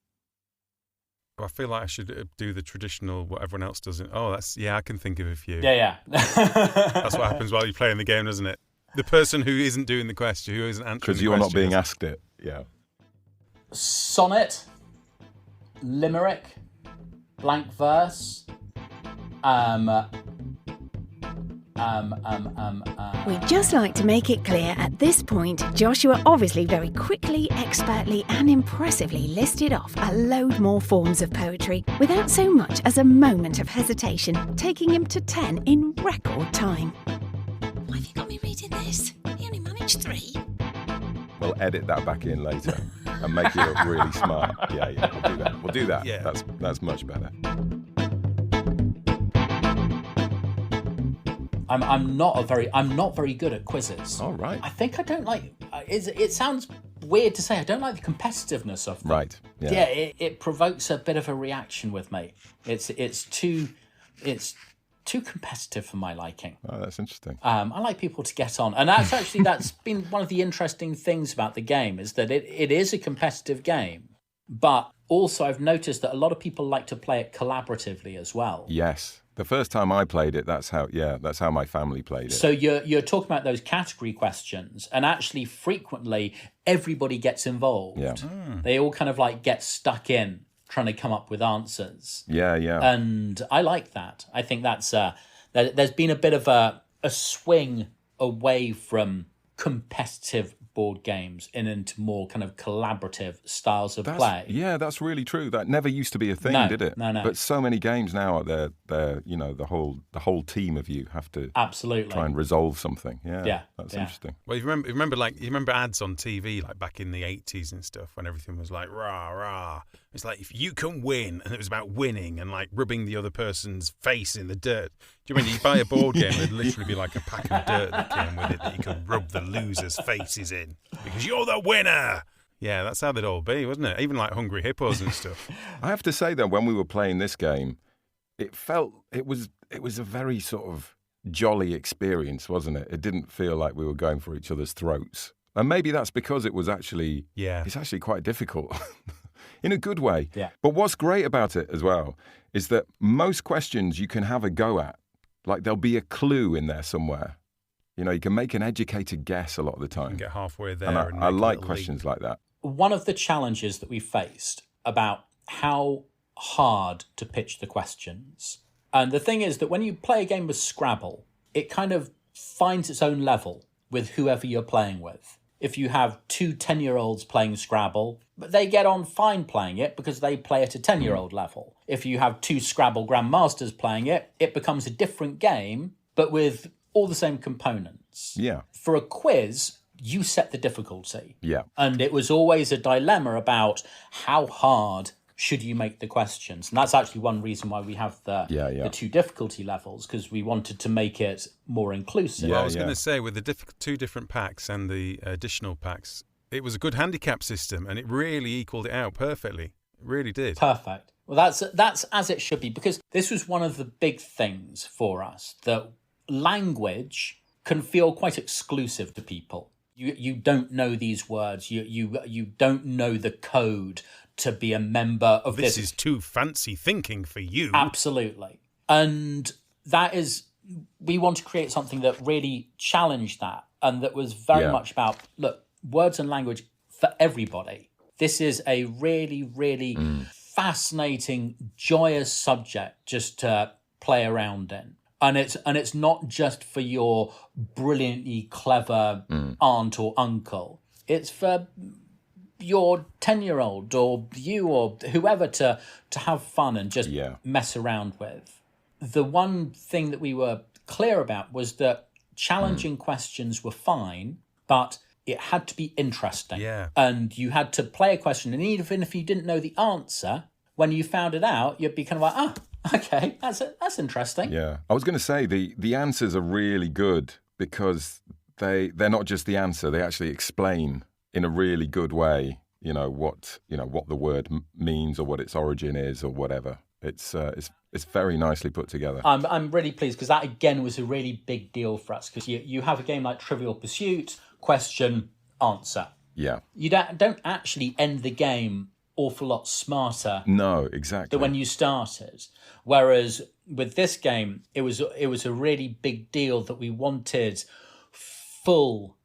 I feel like I should do the traditional, what everyone else does. I can think of a few. Yeah. That's what happens while you're playing the game, doesn't it? The person who isn't doing the question, who isn't answering the question. Because you're not being asked it, yeah. Sonnet, limerick, blank verse, We'd just like to make it clear at this point, Joshua obviously very quickly, expertly and impressively listed off a load more forms of poetry without so much as a moment of hesitation, taking him to 10 in record time. Why have you got me reading this? He only managed 3. We'll edit that back in later and make you look really smart. Yeah, we'll do that. Yeah. That's much better. I'm not very good at quizzes. Oh, right. I think I don't like. It sounds weird to say. I don't like the competitiveness of them. Right. Yeah. It provokes a bit of a reaction with me. It's too competitive for my liking. Oh, that's interesting. I like people to get on, and that's been one of the interesting things about the game is that it is a competitive game, but also I've noticed that a lot of people like to play it collaboratively as well. Yes. The first time I played it, that's how my family played it. So you're talking about those category questions, and actually frequently everybody gets involved. Yeah. They all kind of like get stuck in trying to come up with answers. Yeah. And I like that. I think that's there's been a bit of a swing away from competitive board games into more kind of collaborative styles of play. Yeah, that's really true. That never used to be a thing, did it? No. But so many games now, they're the whole team of you have to absolutely try and resolve something. Yeah, that's interesting. Well, you remember ads on TV like back in the 80s and stuff when everything was like rah rah. It's like if you can win, and it was about winning and like rubbing the other person's face in the dirt. Do you mean you buy a board game? It'd literally be like a pack of dirt that came with it that you could rub the losers' faces in because you're the winner. Yeah, that's how they'd all be, wasn't it? Even like Hungry Hippos and stuff. I have to say though, when we were playing this game, it was a very sort of jolly experience, wasn't it? It didn't feel like we were going for each other's throats, and maybe that's because it was actually it's actually quite difficult. In a good way. Yeah. But what's great about it as well is that most questions you can have a go at. Like there'll be a clue in there somewhere. You know, you can make an educated guess a lot of the time. You can get halfway there. And I like questions like that. One of the challenges that we faced about how hard to pitch the questions. And the thing is that when you play a game with Scrabble, it kind of finds its own level with whoever you're playing with. If you have two 10-year-olds playing Scrabble, but they get on fine playing it because they play at a 10-year-old level. If you have two Scrabble grandmasters playing it, it becomes a different game, but with all the same components. Yeah. For a quiz, you set the difficulty. Yeah. And it was always a dilemma about how hard should you make the questions. And that's actually one reason why we have the two difficulty levels, because we wanted to make it more inclusive. Well, I was going to say, with the two different packs and the additional packs, it was a good handicap system, and it really equalled it out perfectly. It really did. Perfect. Well, that's as it should be, because this was one of the big things for us, that language can feel quite exclusive to people. You don't know these words. You don't know the code to be a member of this. This is too fancy thinking for you. Absolutely. And that is, we want to create something that really challenged that, and that was very much about, look, words and language for everybody. This is a really, really fascinating, joyous subject just to play around in. And it's not just for your brilliantly clever aunt or uncle. It's for your 10-year-old or you or whoever to have fun and just mess around with. The one thing that we were clear about was that challenging questions were fine, but it had to be interesting. Yeah. And you had to play a question, and even if you didn't know the answer, when you found it out, you'd be kind of like, okay, that's interesting. Yeah. I was going to say the answers are really good because they're not just the answer, they actually explain in a really good way, what the word means or what its origin is or whatever. It's very nicely put together. I'm really pleased because that again was a really big deal for us, because you have a game like Trivial Pursuit, question, answer. Yeah. You don't actually end the game awful lot smarter. No, exactly. Than when you started. Whereas with this game, it was a really big deal that we wanted full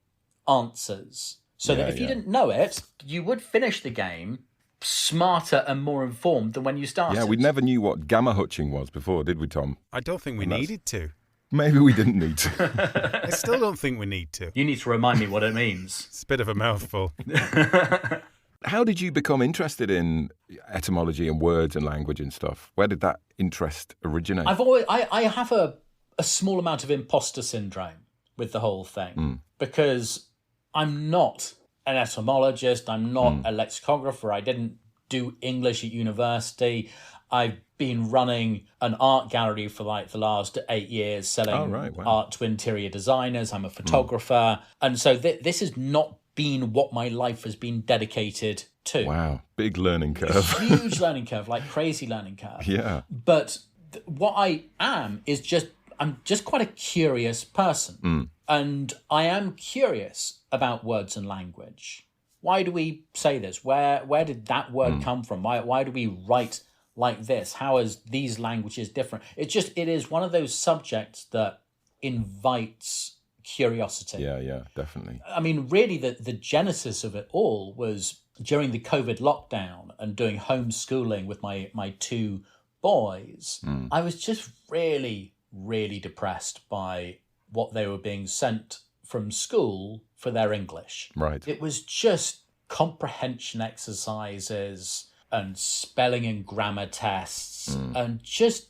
answers. So that if you didn't know it, you would finish the game smarter and more informed than when you started. Yeah, we never knew what gamma hutching was before, did we, Tom? I don't think we needed to. Maybe we didn't need to. I still don't think we need to. You need to remind me what it means. It's a bit of a mouthful. How did you become interested in etymology and words and language and stuff? Where did that interest originate? I have a small amount of imposter syndrome with the whole thing because I'm not an etymologist. I'm not a lexicographer. I didn't do English at university. I've been running an art gallery for like the last 8 years, selling art to interior designers. I'm a photographer. And so this has not been what my life has been dedicated to. Wow. Big learning curve. Huge learning curve, like crazy learning curve. Yeah. But what I am is I'm just quite a curious person. And I am curious about words and language. Why do we say this? Where did that word come from? Why do we write like this? How is these languages different? It is one of those subjects that invites curiosity. Yeah, definitely. I mean, really, the genesis of it all was during the COVID lockdown and doing homeschooling with my two boys. I was just really, really depressed by what they were being sent from school for their English. Right. It was just comprehension exercises and spelling and grammar tests and just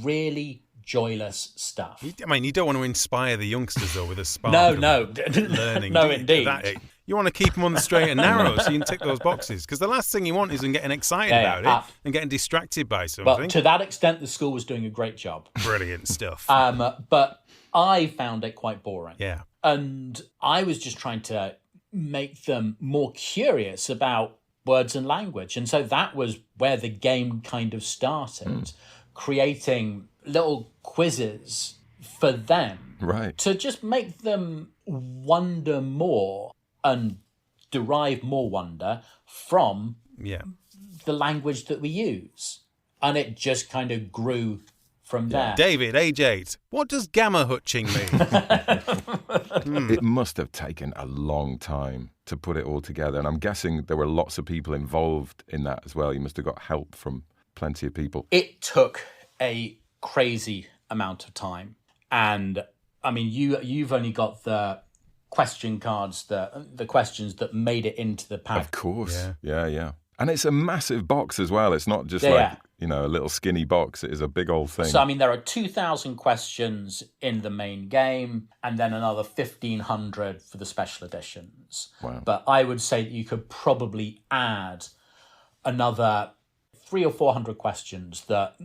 really joyless stuff. I mean, you don't want to inspire the youngsters, though, with a spark No. of learning. No, do you? indeed. You want to keep them on the straight and narrow so you can tick those boxes. Because the last thing you want is them getting excited about it and getting distracted by something. But to that extent, the school was doing a great job. Brilliant stuff. But I found it quite boring. Yeah. And I was just trying to make them more curious about words and language. And so that was where the game kind of started, creating little quizzes for them. Right. To just make them wonder more and derive more wonder from the language that we use. And it just kind of grew from there. David, age 8, what does gamma hutching mean? It must have taken a long time to put it all together. And I'm guessing there were lots of people involved in that as well. You must have got help from plenty of people. It took a crazy amount of time. And I mean, you've only got the question cards, the questions that made it into the pack. Of course. Yeah. And it's a massive box as well. It's not just a little skinny box. It is a big old thing. So, I mean, there are 2,000 questions in the main game and then another 1,500 for the special editions. Wow. But I would say that you could probably add another 300 or 400 questions that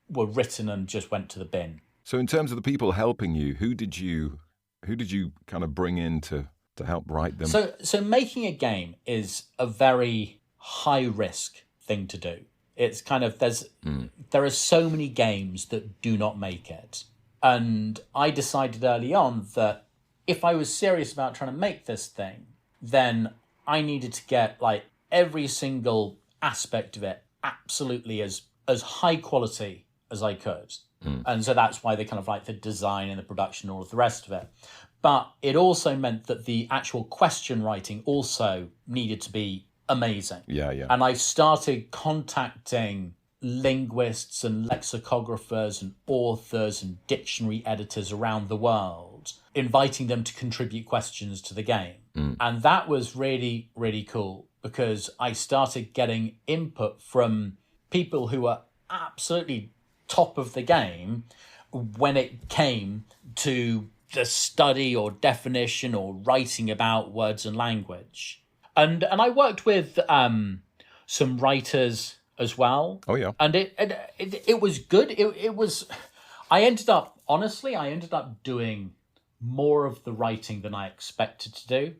were written and just went to the bin. So in terms of the people helping you, who did you kind of bring in to help write them? So making a game is a very high risk thing to do. It's kind of there are so many games that do not make it. And I decided early on that if I was serious about trying to make this thing, then I needed to get like every single aspect of it absolutely as high quality as I could. And so that's why they kind of like the design and the production and all of the rest of it. But it also meant that the actual question writing also needed to be amazing. Yeah. And I started contacting linguists and lexicographers and authors and dictionary editors around the world, inviting them to contribute questions to the game. And that was really, really cool because I started getting input from people who were absolutely top of the game when it came to the study or definition or writing about words and language. And I worked with some writers as well. Oh yeah. And it was good. It was. I ended up doing more of the writing than I expected to do.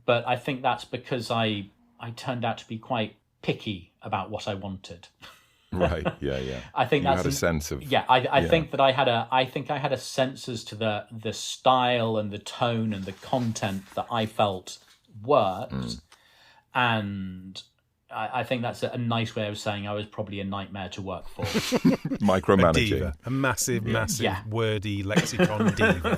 But I think that's because I turned out to be quite picky about what I wanted. Right. Yeah. I think you had a sense of. Yeah. I think that I had a sense as to the style and the tone and the content that I felt worked. And I think that's a nice way of saying I was probably a nightmare to work for. Micromanaging. A diva. A massive, wordy lexicon diva.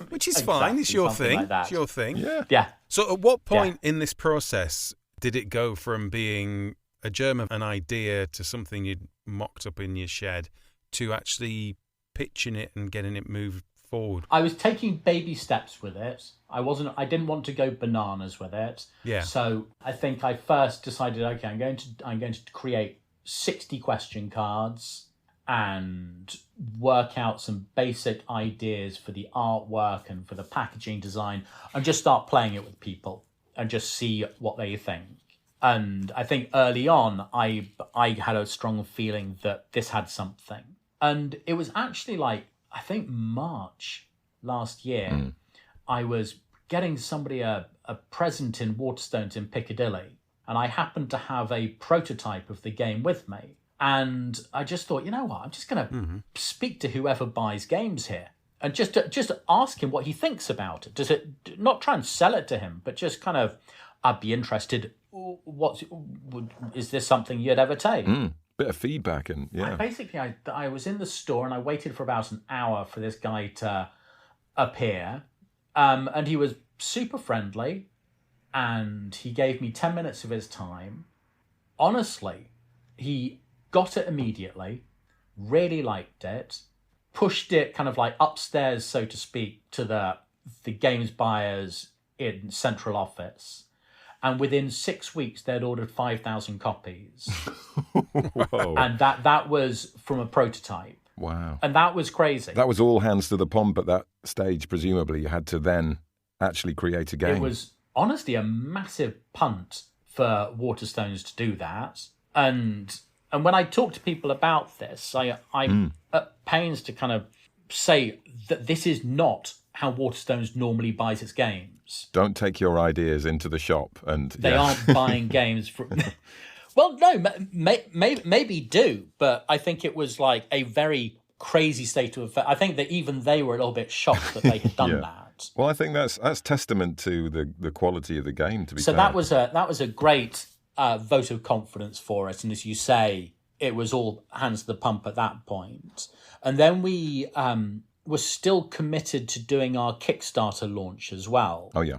Which is fine. It's your thing. Like it's your thing. Yeah. So at what point in this process did it go from being a germ of an idea to something you'd mocked up in your shed to actually pitching it and getting it moved forward? I was taking baby steps with it. I didn't want to go bananas with it. Yeah. So I think I first decided, okay, I'm going to create 60 question cards and work out some basic ideas for the artwork and for the packaging design and just start playing it with people and just see what they think. And I think early on, I had a strong feeling that this had something. And it was actually I think March last year, I was getting somebody a present in Waterstones in Piccadilly. And I happened to have a prototype of the game with me. And I just thought, you know what, I'm just going to speak to whoever buys games here. And just ask him what he thinks about it. Does it not try and sell it to him, but just kind of, I'd be interested. Is this something you'd ever take? Bit of feedback and I was in the store and I waited for about an hour for this guy to appear, and he was super friendly, and he gave me 10 minutes of his time. Honestly, he got it immediately, really liked it, pushed it kind of like upstairs, so to speak, to the games buyers in central office. And within 6 weeks, they'd ordered 5,000 copies. Whoa. And that was from a prototype. Wow. And that was crazy. That was all hands to the pump at that stage, presumably. You had to then actually create a game. It was honestly a massive punt for Waterstones to do that. And when I talk to people about this, I'm at pains to kind of say that this is not how Waterstones normally buys its games. Don't take your ideas into the shop. And they aren't buying games from... Well, no, maybe do, but I think it was like a very crazy state of affairs. I think that even they were a little bit shocked that they had done that. Well, I think that's testament to the quality of the game, to be so fair. that was a great vote of confidence for us, and as you say, it was all hands to the pump at that point. And then we were still committed to doing our Kickstarter launch as well. Oh yeah,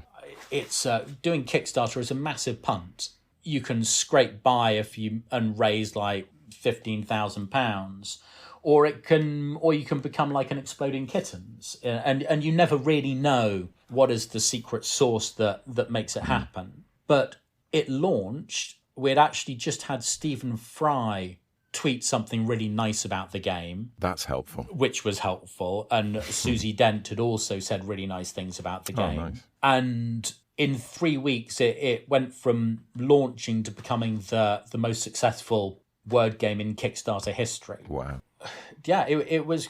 it's doing Kickstarter is a massive punt. You can scrape by and raise like £15,000, or you can become like an Exploding Kittens, and you never really know what is the secret sauce that makes it happen. But it launched. We'd actually just had Stephen Fry tweet something really nice about the game. That's helpful. Which was helpful. And Susie Dent had also said really nice things about the game. Oh, nice. And in 3 weeks, it went from launching to becoming the most successful word game in Kickstarter history. Wow. Yeah, it was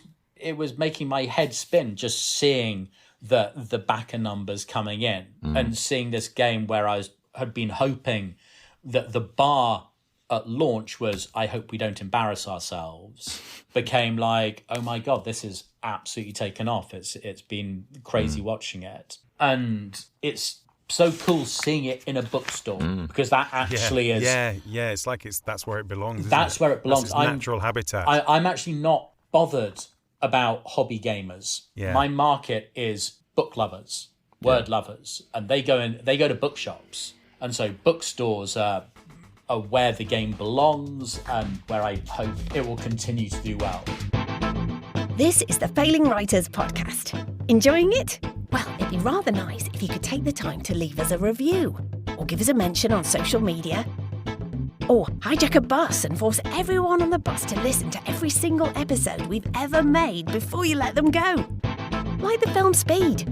making my head spin just seeing the backer numbers coming in and seeing this game where I had been hoping that the bar at launch was, I hope we don't embarrass ourselves, became like, oh my God, this is absolutely taken off. It's been crazy watching it. And it's so cool seeing it in a bookstore because that actually is... Yeah, it's like that's where it belongs, isn't That's it? where it belongs. That's its natural habitat. I'm actually not bothered about hobby gamers. Yeah. My market is book lovers, word lovers, and they go to bookshops. And so bookstores are where the game belongs and where I hope it will continue to do well. This is the Failing Writers Podcast. Enjoying it? Well, it'd be rather nice if you could take the time to leave us a review or give us a mention on social media. Or hijack a bus and force everyone on the bus to listen to every single episode we've ever made before you let them go. Like the film Speed.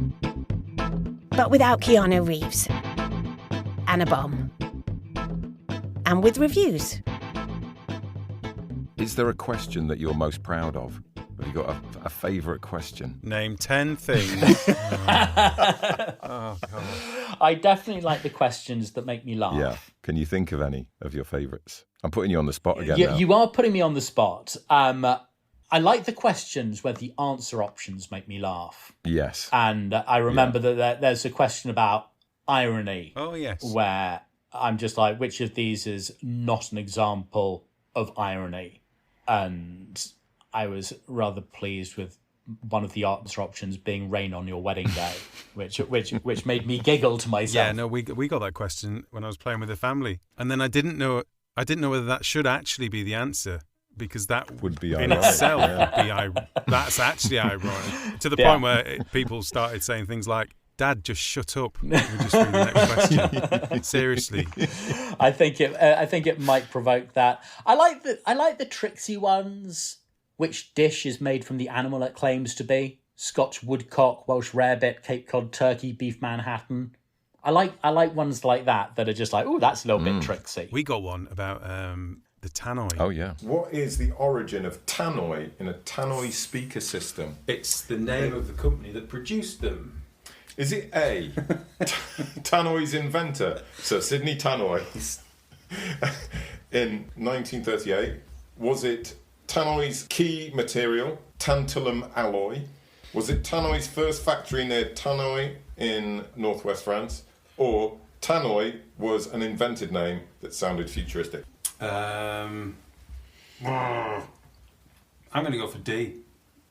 But without Keanu Reeves. And a bomb. And with reviews. Is there a question that you're most proud of? Have you got a favourite question? Name 10 things. Oh, God. I definitely like the questions that make me laugh. Yeah. Can you think of any of your favourites? I'm putting you on the spot again now. You are putting me on the spot. I like the questions where the answer options make me laugh. Yes. And I remember that there's a question about irony. Oh, yes. Where I'm just like, which of these is not an example of irony? And I was rather pleased with one of the answer options being rain on your wedding day, which made me giggle to myself. Yeah, no, we got that question when I was playing with the family, and then I didn't know whether that should actually be the answer, because that would be in ironic. itself that's actually ironic, to the point where people started saying things like, Dad, just shut up. We just read the next question. Seriously. I think it might provoke that. I like the tricksy ones. Which dish is made from the animal it claims to be? Scotch woodcock, Welsh rarebit, Cape Cod turkey, beef Manhattan. I like ones like that are just like, oh, that's a little bit tricksy. We got one about the tannoy. Oh, yeah. What is the origin of tannoy in a tannoy speaker system? It's the name of the company that produced them. Is it A, tannoy's inventor, Sir Sidney Tannoy, in 1938? Was it tannoy's key material, tantalum alloy? Was it tannoy's first factory near Tannoy in northwest France? Or tannoy was an invented name that sounded futuristic? I'm going to go for D.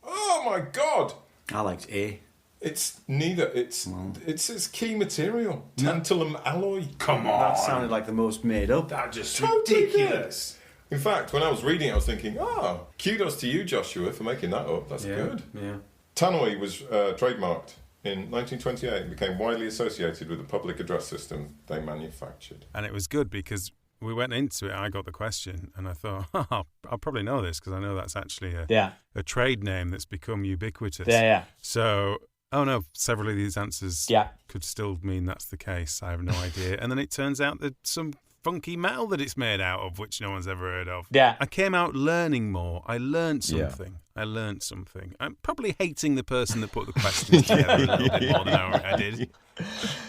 Oh my God! I liked A. It's neither. It's its key material, tantalum alloy. Come on. That sounded like the most made up. That's just Totally ridiculous. In fact, when I was reading it, I was thinking, kudos to you, Joshua, for making that up. That's good. Yeah. Tannoy was trademarked in 1928 and became widely associated with the public address system they manufactured. And it was good because we went into it, I got the question, and I thought, I'll probably know this because I know that's actually a trade name that's become ubiquitous. Yeah. So, several of these answers could still mean that's the case. I have no idea. And then it turns out that some funky metal that it's made out of, which no one's ever heard of. Yeah. I came out learning more. I learned something. I'm probably hating the person that put the questions together a little bit more than I did.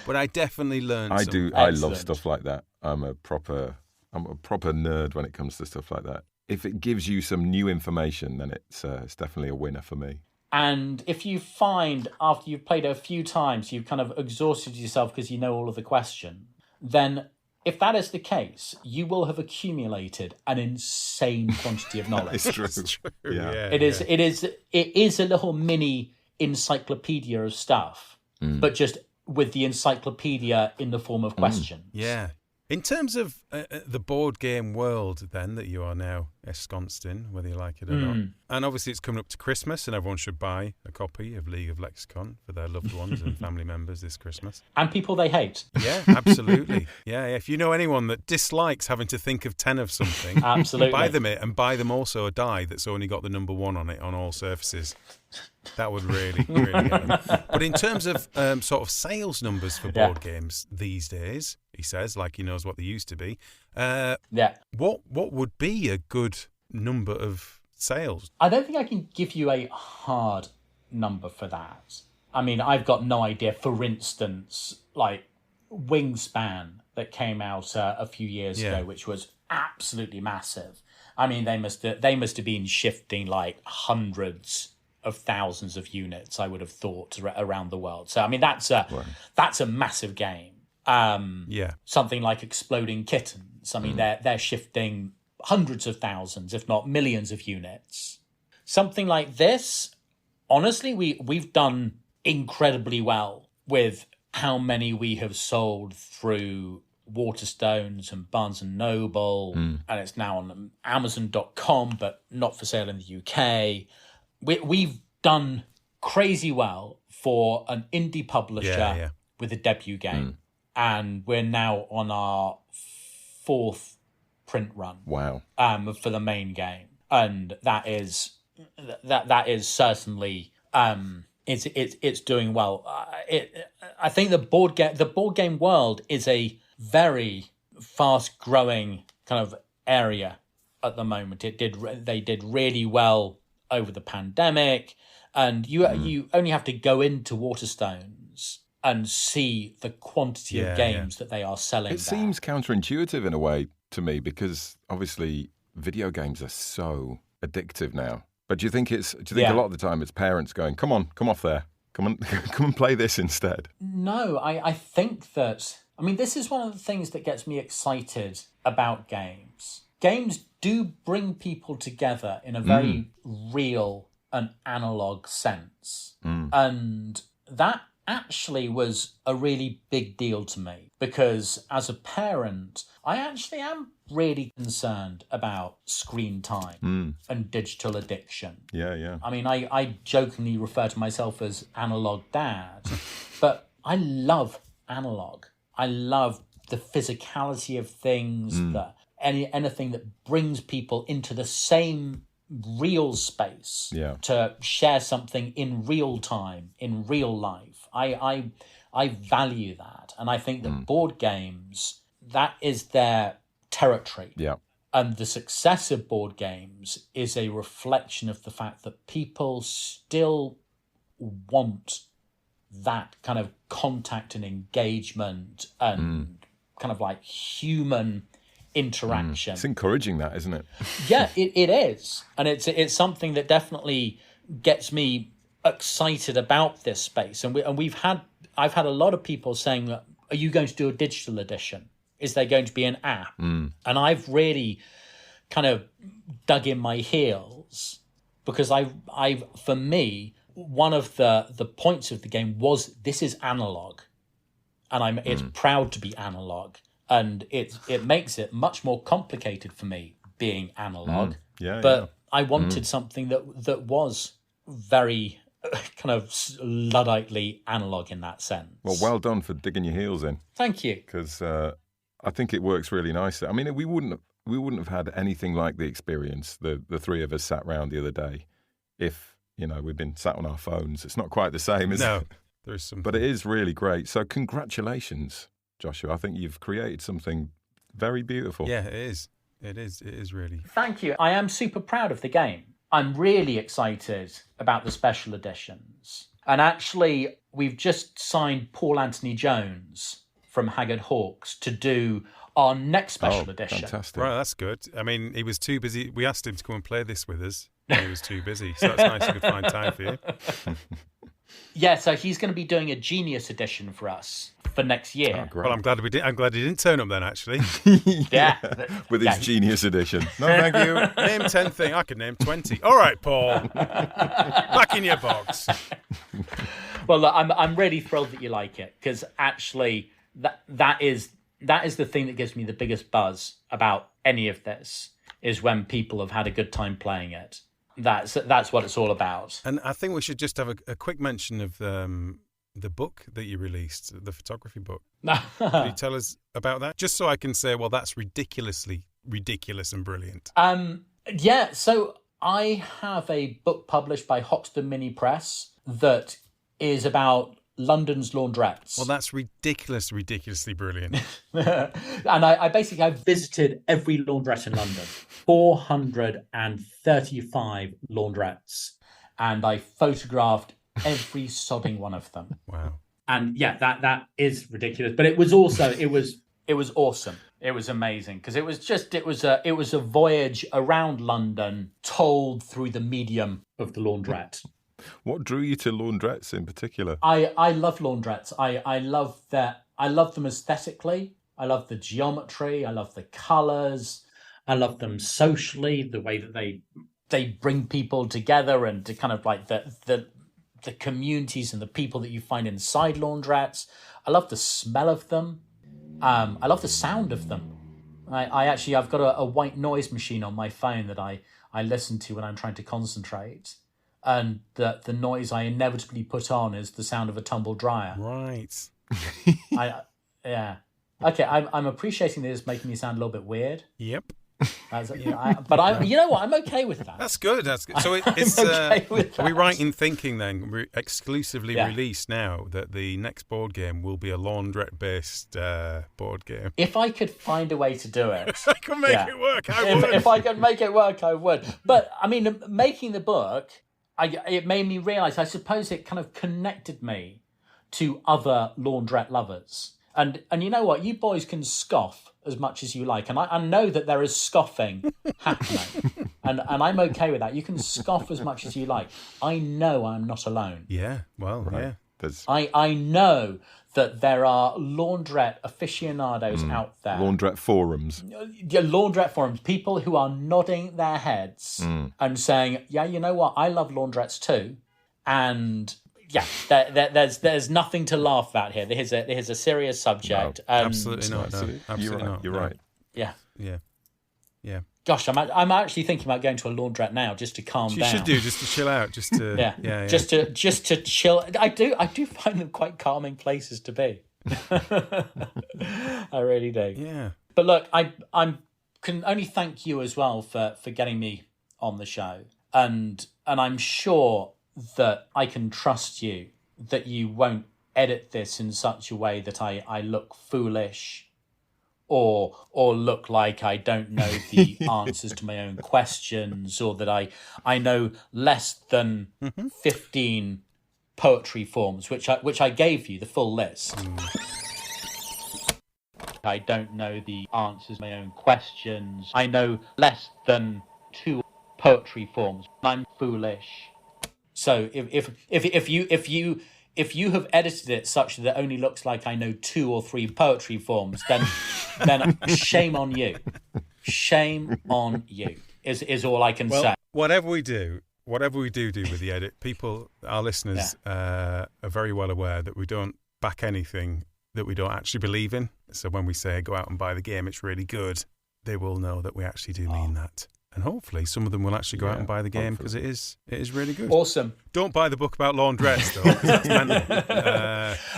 But I definitely learned something. I love stuff like that. I'm a proper nerd when it comes to stuff like that. If it gives you some new information, then it's definitely a winner for me. And if you find after you've played it a few times, you've kind of exhausted yourself because you know all of the question, then if that is the case, you will have accumulated an insane quantity of knowledge. It's true. Yeah. It is a little mini encyclopedia of stuff, but just with the encyclopedia in the form of questions. Yeah. In terms of the board game world, then, that you are now ensconced in, whether you like it or not, and obviously it's coming up to Christmas, and everyone should buy a copy of League of Lexicon for their loved ones and family members this Christmas. And people they hate. Yeah, absolutely. Yeah, if you know anyone that dislikes having to think of 10 of something, absolutely, buy them it, and buy them also a die that's only got the number 1 on it on all surfaces. That would really get them. But in terms of sort of sales numbers for board games these days, he says, like he knows what they used to be. What would be a good number of sales? I don't think I can give you a hard number for that. I mean, I've got no idea. For instance, like Wingspan that came out a few years ago, which was absolutely massive. I mean, they must have been shifting like hundreds of thousands of units, I would have thought, around the world. So I mean, that's a massive game. Something like Exploding Kittens. I mean, they're shifting hundreds of thousands, if not millions of units. Something like this, honestly, we've done incredibly well with how many we have sold through Waterstones and Barnes and Noble, and it's now on Amazon.com, but not for sale in the UK. We've done crazy well for an indie publisher with a debut game, and we're now on our 4th print run. Wow! For the main game, and that is certainly it's doing well. I think the board game world is a very fast growing kind of area at the moment. They did really well over the pandemic, and you only have to go into Waterstones and see the quantity of games that they are selling. It seems counterintuitive in a way to me, because obviously video games are so addictive now. But do you think a lot of the time it's parents going, come off there, come and play this instead? No, I think that, I mean, this is one of the things that gets me excited about games. Games do bring people together in a very real and analog sense. And that actually was a really big deal to me, because as a parent, I actually am really concerned about screen time and digital addiction. Yeah. I mean, I jokingly refer to myself as analog dad, but I love analog. I love the physicality of things, anything that brings people into the same real space to share something in real time, in real life. I value that, and I think that board games, that is their territory. Yeah. And the success of board games is a reflection of the fact that people still want that kind of contact and engagement and kind of like human interaction. It's encouraging, that, isn't it? Yeah, it is. And it's something that definitely gets me excited about this space. And I've had a lot of people saying, are you going to do a digital edition? Is there going to be an app? And I've really kind of dug in my heels, because I've for me, one of the points of the game was, this is analog, and it's proud to be analog, and it makes it much more complicated for me being analog. I wanted something that was very kind kind of Ludditely analog in that sense. Well done for digging your heels in. Thank you. Because I think it works really nicely. I mean, we wouldn't have had anything like the experience the three of us sat round the other day if, we'd been sat on our phones. It's not quite the same, is it? There is some. But it is really great. So congratulations, Joshua. I think you've created something very beautiful. Yeah, it is. It is really. Thank you. I am super proud of the game. I'm really excited about the special editions. And actually, we've just signed Paul Anthony Jones from Haggard Hawks to do our next special edition. Fantastic. Right, that's good. I mean, he was too busy. We asked him to come and play this with us, and he was too busy. So that's nice he could find time for you. Yeah, so he's going to be doing a Genius edition for us for next year. Oh, well, I'm glad he didn't turn up then, actually. Yeah. With his Genius edition. No, thank you. Name 10 things. I could name 20. All right, Paul. Back in your box. Well, look, I'm really thrilled that you like it, because actually that is the thing that gives me the biggest buzz about any of this, is when people have had a good time playing it. That's what it's all about. And I think we should just have a quick mention of the book that you released, the photography book. Can you tell us about that? Just so I can say, well, that's ridiculously ridiculous and brilliant. Yeah, so I have a book published by Hoxton Mini Press that is about London's laundrettes. Well, that's ridiculously brilliant. And I basically visited every laundrette in London, 435 laundrettes, and I photographed every sodding one of them. Wow. And yeah, that is ridiculous, but it was also it was awesome. It was amazing, because it was a voyage around London told through the medium of the laundrette. What drew you to laundrettes in particular? I love laundrettes. I love them aesthetically. I love the geometry. I love the colours. I love them socially, the way that they bring people together, and to kind of like the communities and the people that you find inside laundrettes. I love the smell of them. I love the sound of them. I've got a white noise machine on my phone that I listen to when I'm trying to concentrate. And the noise I inevitably put on is the sound of a tumble dryer. Right. Yeah. Okay, I'm appreciating that it's making me sound a little bit weird. Yep. But you know what? I'm okay with that. That's good. So it's okay with that. Are we right in thinking then, exclusively released now, that the next board game will be a laundrette-based board game? If I could find a way to do it, I can make it work. I would. If I could make it work, I would. But I mean, making the book, it made me realise. I suppose it kind of connected me to other laundrette lovers. And you know what? You boys can scoff as much as you like. And I know that there is scoffing happening. and I'm okay with that. You can scoff as much as you like. I know I'm not alone. Yeah, well, right. Yeah. I know that there are laundrette aficionados out there. Laundrette forums. Yeah, laundrette forums. People who are nodding their heads and saying, yeah, you know what? I love laundrettes too. And... yeah, there's nothing to laugh about here. Here's a serious subject. No, absolutely not. No, absolutely You're right. not. You're right. Yeah. Gosh, I'm actually thinking about going to a laundrette now just to calm down. You should do, just to chill out, just to yeah. Just to chill. I do find them quite calming places to be. I really do. Yeah. But look, I can only thank you as well for getting me on the show, and I'm sure that I can trust you, that you won't edit this in such a way that I look foolish or look like I don't know the answers to my own questions, or that I know less than 15 poetry forms, which I gave you the full list. I don't know the answers to my own questions. I know less than 2 poetry forms. I'm foolish. So if you have edited it such that it only looks like I know 2 or 3 poetry forms, then shame on you. Shame on you is all I can say. Whatever we do with the edit, our listeners are very well aware that we don't back anything that we don't actually believe in. So when we say go out and buy the game, it's really good, they will know that we actually do mean that. And hopefully some of them will actually go out and buy the game because it is really good. Awesome. Don't buy the book about laundrettes, though, 'cause that's mental.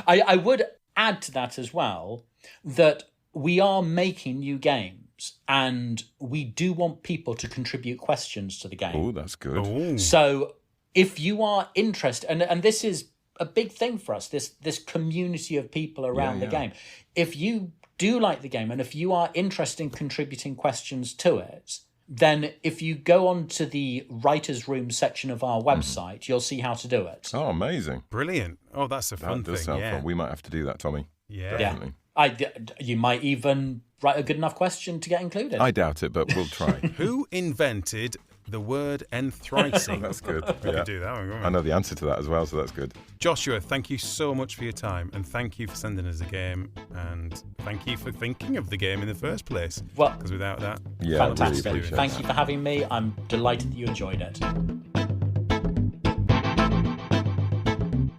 I would add to that as well that we are making new games and we do want people to contribute questions to the game. Oh, that's good. Ooh. So if you are interested, and this is a big thing for us, this community of people around the game. If you do like the game and if you are interested in contributing questions to it, then if you go on to the writer's room section of our website, you'll see how to do it. Oh, amazing. Brilliant. Oh, that's a fun That does thing. sound Yeah. fun. We might have to do that, Tommy. Yeah. Definitely. You might even write a good enough question to get included. I doubt it, but we'll try. Who invented the word enthricing? That's good. We could do that one, wouldn't we? I know the answer to that as well, so that's good. Joshua, thank you so much for your time, and thank you for sending us a game, and thank you for thinking of the game in the first place. Well, because without that, Yeah, I really fantastic. appreciate Thank that. you for having me. I'm delighted that you enjoyed it.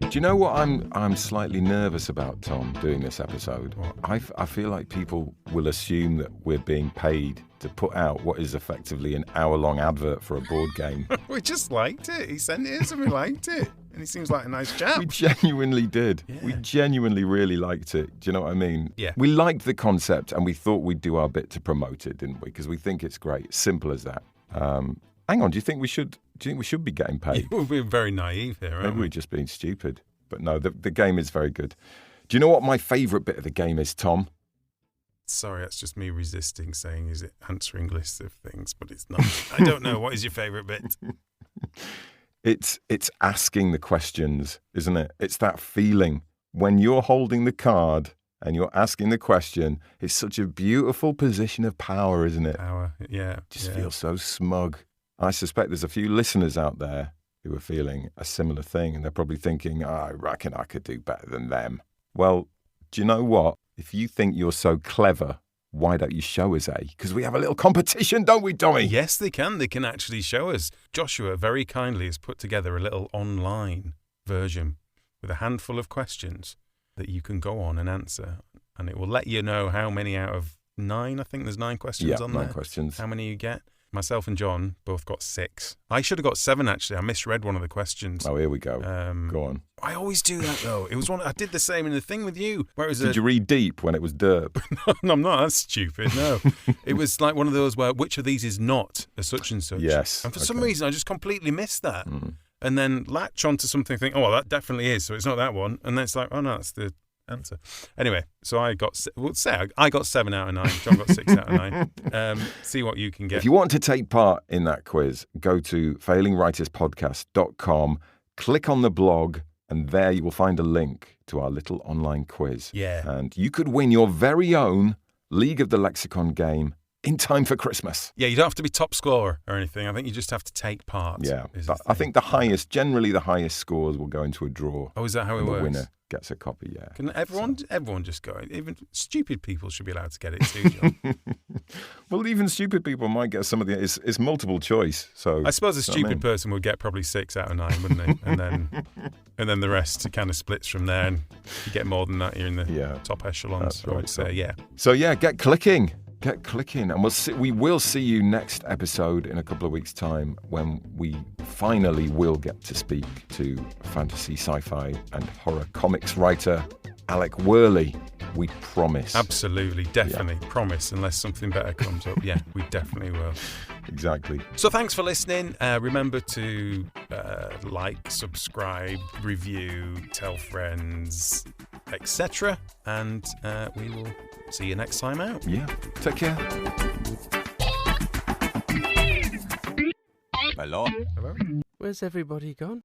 Do you know what I'm slightly nervous about, Tom, doing this episode? I feel like people will assume that we're being paid to put out what is effectively an hour-long advert for a board game. we just liked it. He sent it us and we liked it. And he seems like a nice chap. We genuinely did. Yeah. We genuinely really liked it. Do you know what I mean? Yeah. We liked the concept and we thought we'd do our bit to promote it, didn't we? Because we think it's great. Simple as that. Hang on, do you think we should be getting paid? We're very naive here, aren't Maybe we? we're just being stupid. But no, the game is very good. Do you know what my favourite bit of the game is, Tom? Sorry, that's just me resisting saying, is it answering lists of things? But it's not. I don't know. What is your favourite bit? It's asking the questions, isn't it? It's that feeling when you're holding the card and you're asking the question. It's such a beautiful position of power, isn't it? Power, yeah. Just feels so smug. I suspect there's a few listeners out there who are feeling a similar thing, and they're probably thinking, I reckon I could do better than them. Well, do you know what? If you think you're so clever, why don't you show us, eh? Because we have a little competition, don't we, Tommy? Yes, they can. They can actually show us. Joshua very kindly has put together a little online version with a handful of questions that you can go on and answer. And it will let you know how many out of 9, I think there's 9 questions on there. 9 questions. How many you get. Myself and John both got 6. I should have got 7, actually. I misread one of the questions. Oh, here we go. Go on. I always do that, though. It was one. I did the same in the thing with you. Where it was Did you read deep when it was derp? No, I'm not. That's stupid. No. It was like one of those where which of these is not a such and such. Yes. And for some reason, I just completely missed that. And then latch onto something and think, oh, well, that definitely is. So it's not that one. And then it's like, oh, no, that's the answer. Anyway, so I got 7 out of 9. John got 6 out of 9. See what you can get. If you want to take part in that quiz, go to failingwriterspodcast.com, click on the blog, and there you will find a link to our little online quiz. Yeah. And you could win your very own League of the Lexicon game in time for Christmas. Yeah, you don't have to be top scorer or anything. I think you just have to take part. Yeah. is the I thing. think generally the highest scores will go into a draw. Oh, is that how it And the works? winner gets a copy, yeah. Can everyone just go? Even stupid people should be allowed to get it too, John. Well, even stupid people might get some of the... It's multiple choice, so... I suppose a you know what I stupid mean? person would get probably 6 out of 9, wouldn't they? And then the rest kind of splits from there, and if you get more than that, you're in the top echelons. That's I would right, say, yeah. So yeah, get clicking, and we will see you next episode in a couple of weeks' time when we finally will get to speak to fantasy, sci-fi, and horror comics writer Alec Worley. We promise. Absolutely, definitely, promise. Unless something better comes up, yeah, we definitely will. Exactly. So thanks for listening. Remember to like, subscribe, review, tell friends, etc. And we will see you next time out. Yeah. Take care. Hello. Where's everybody gone?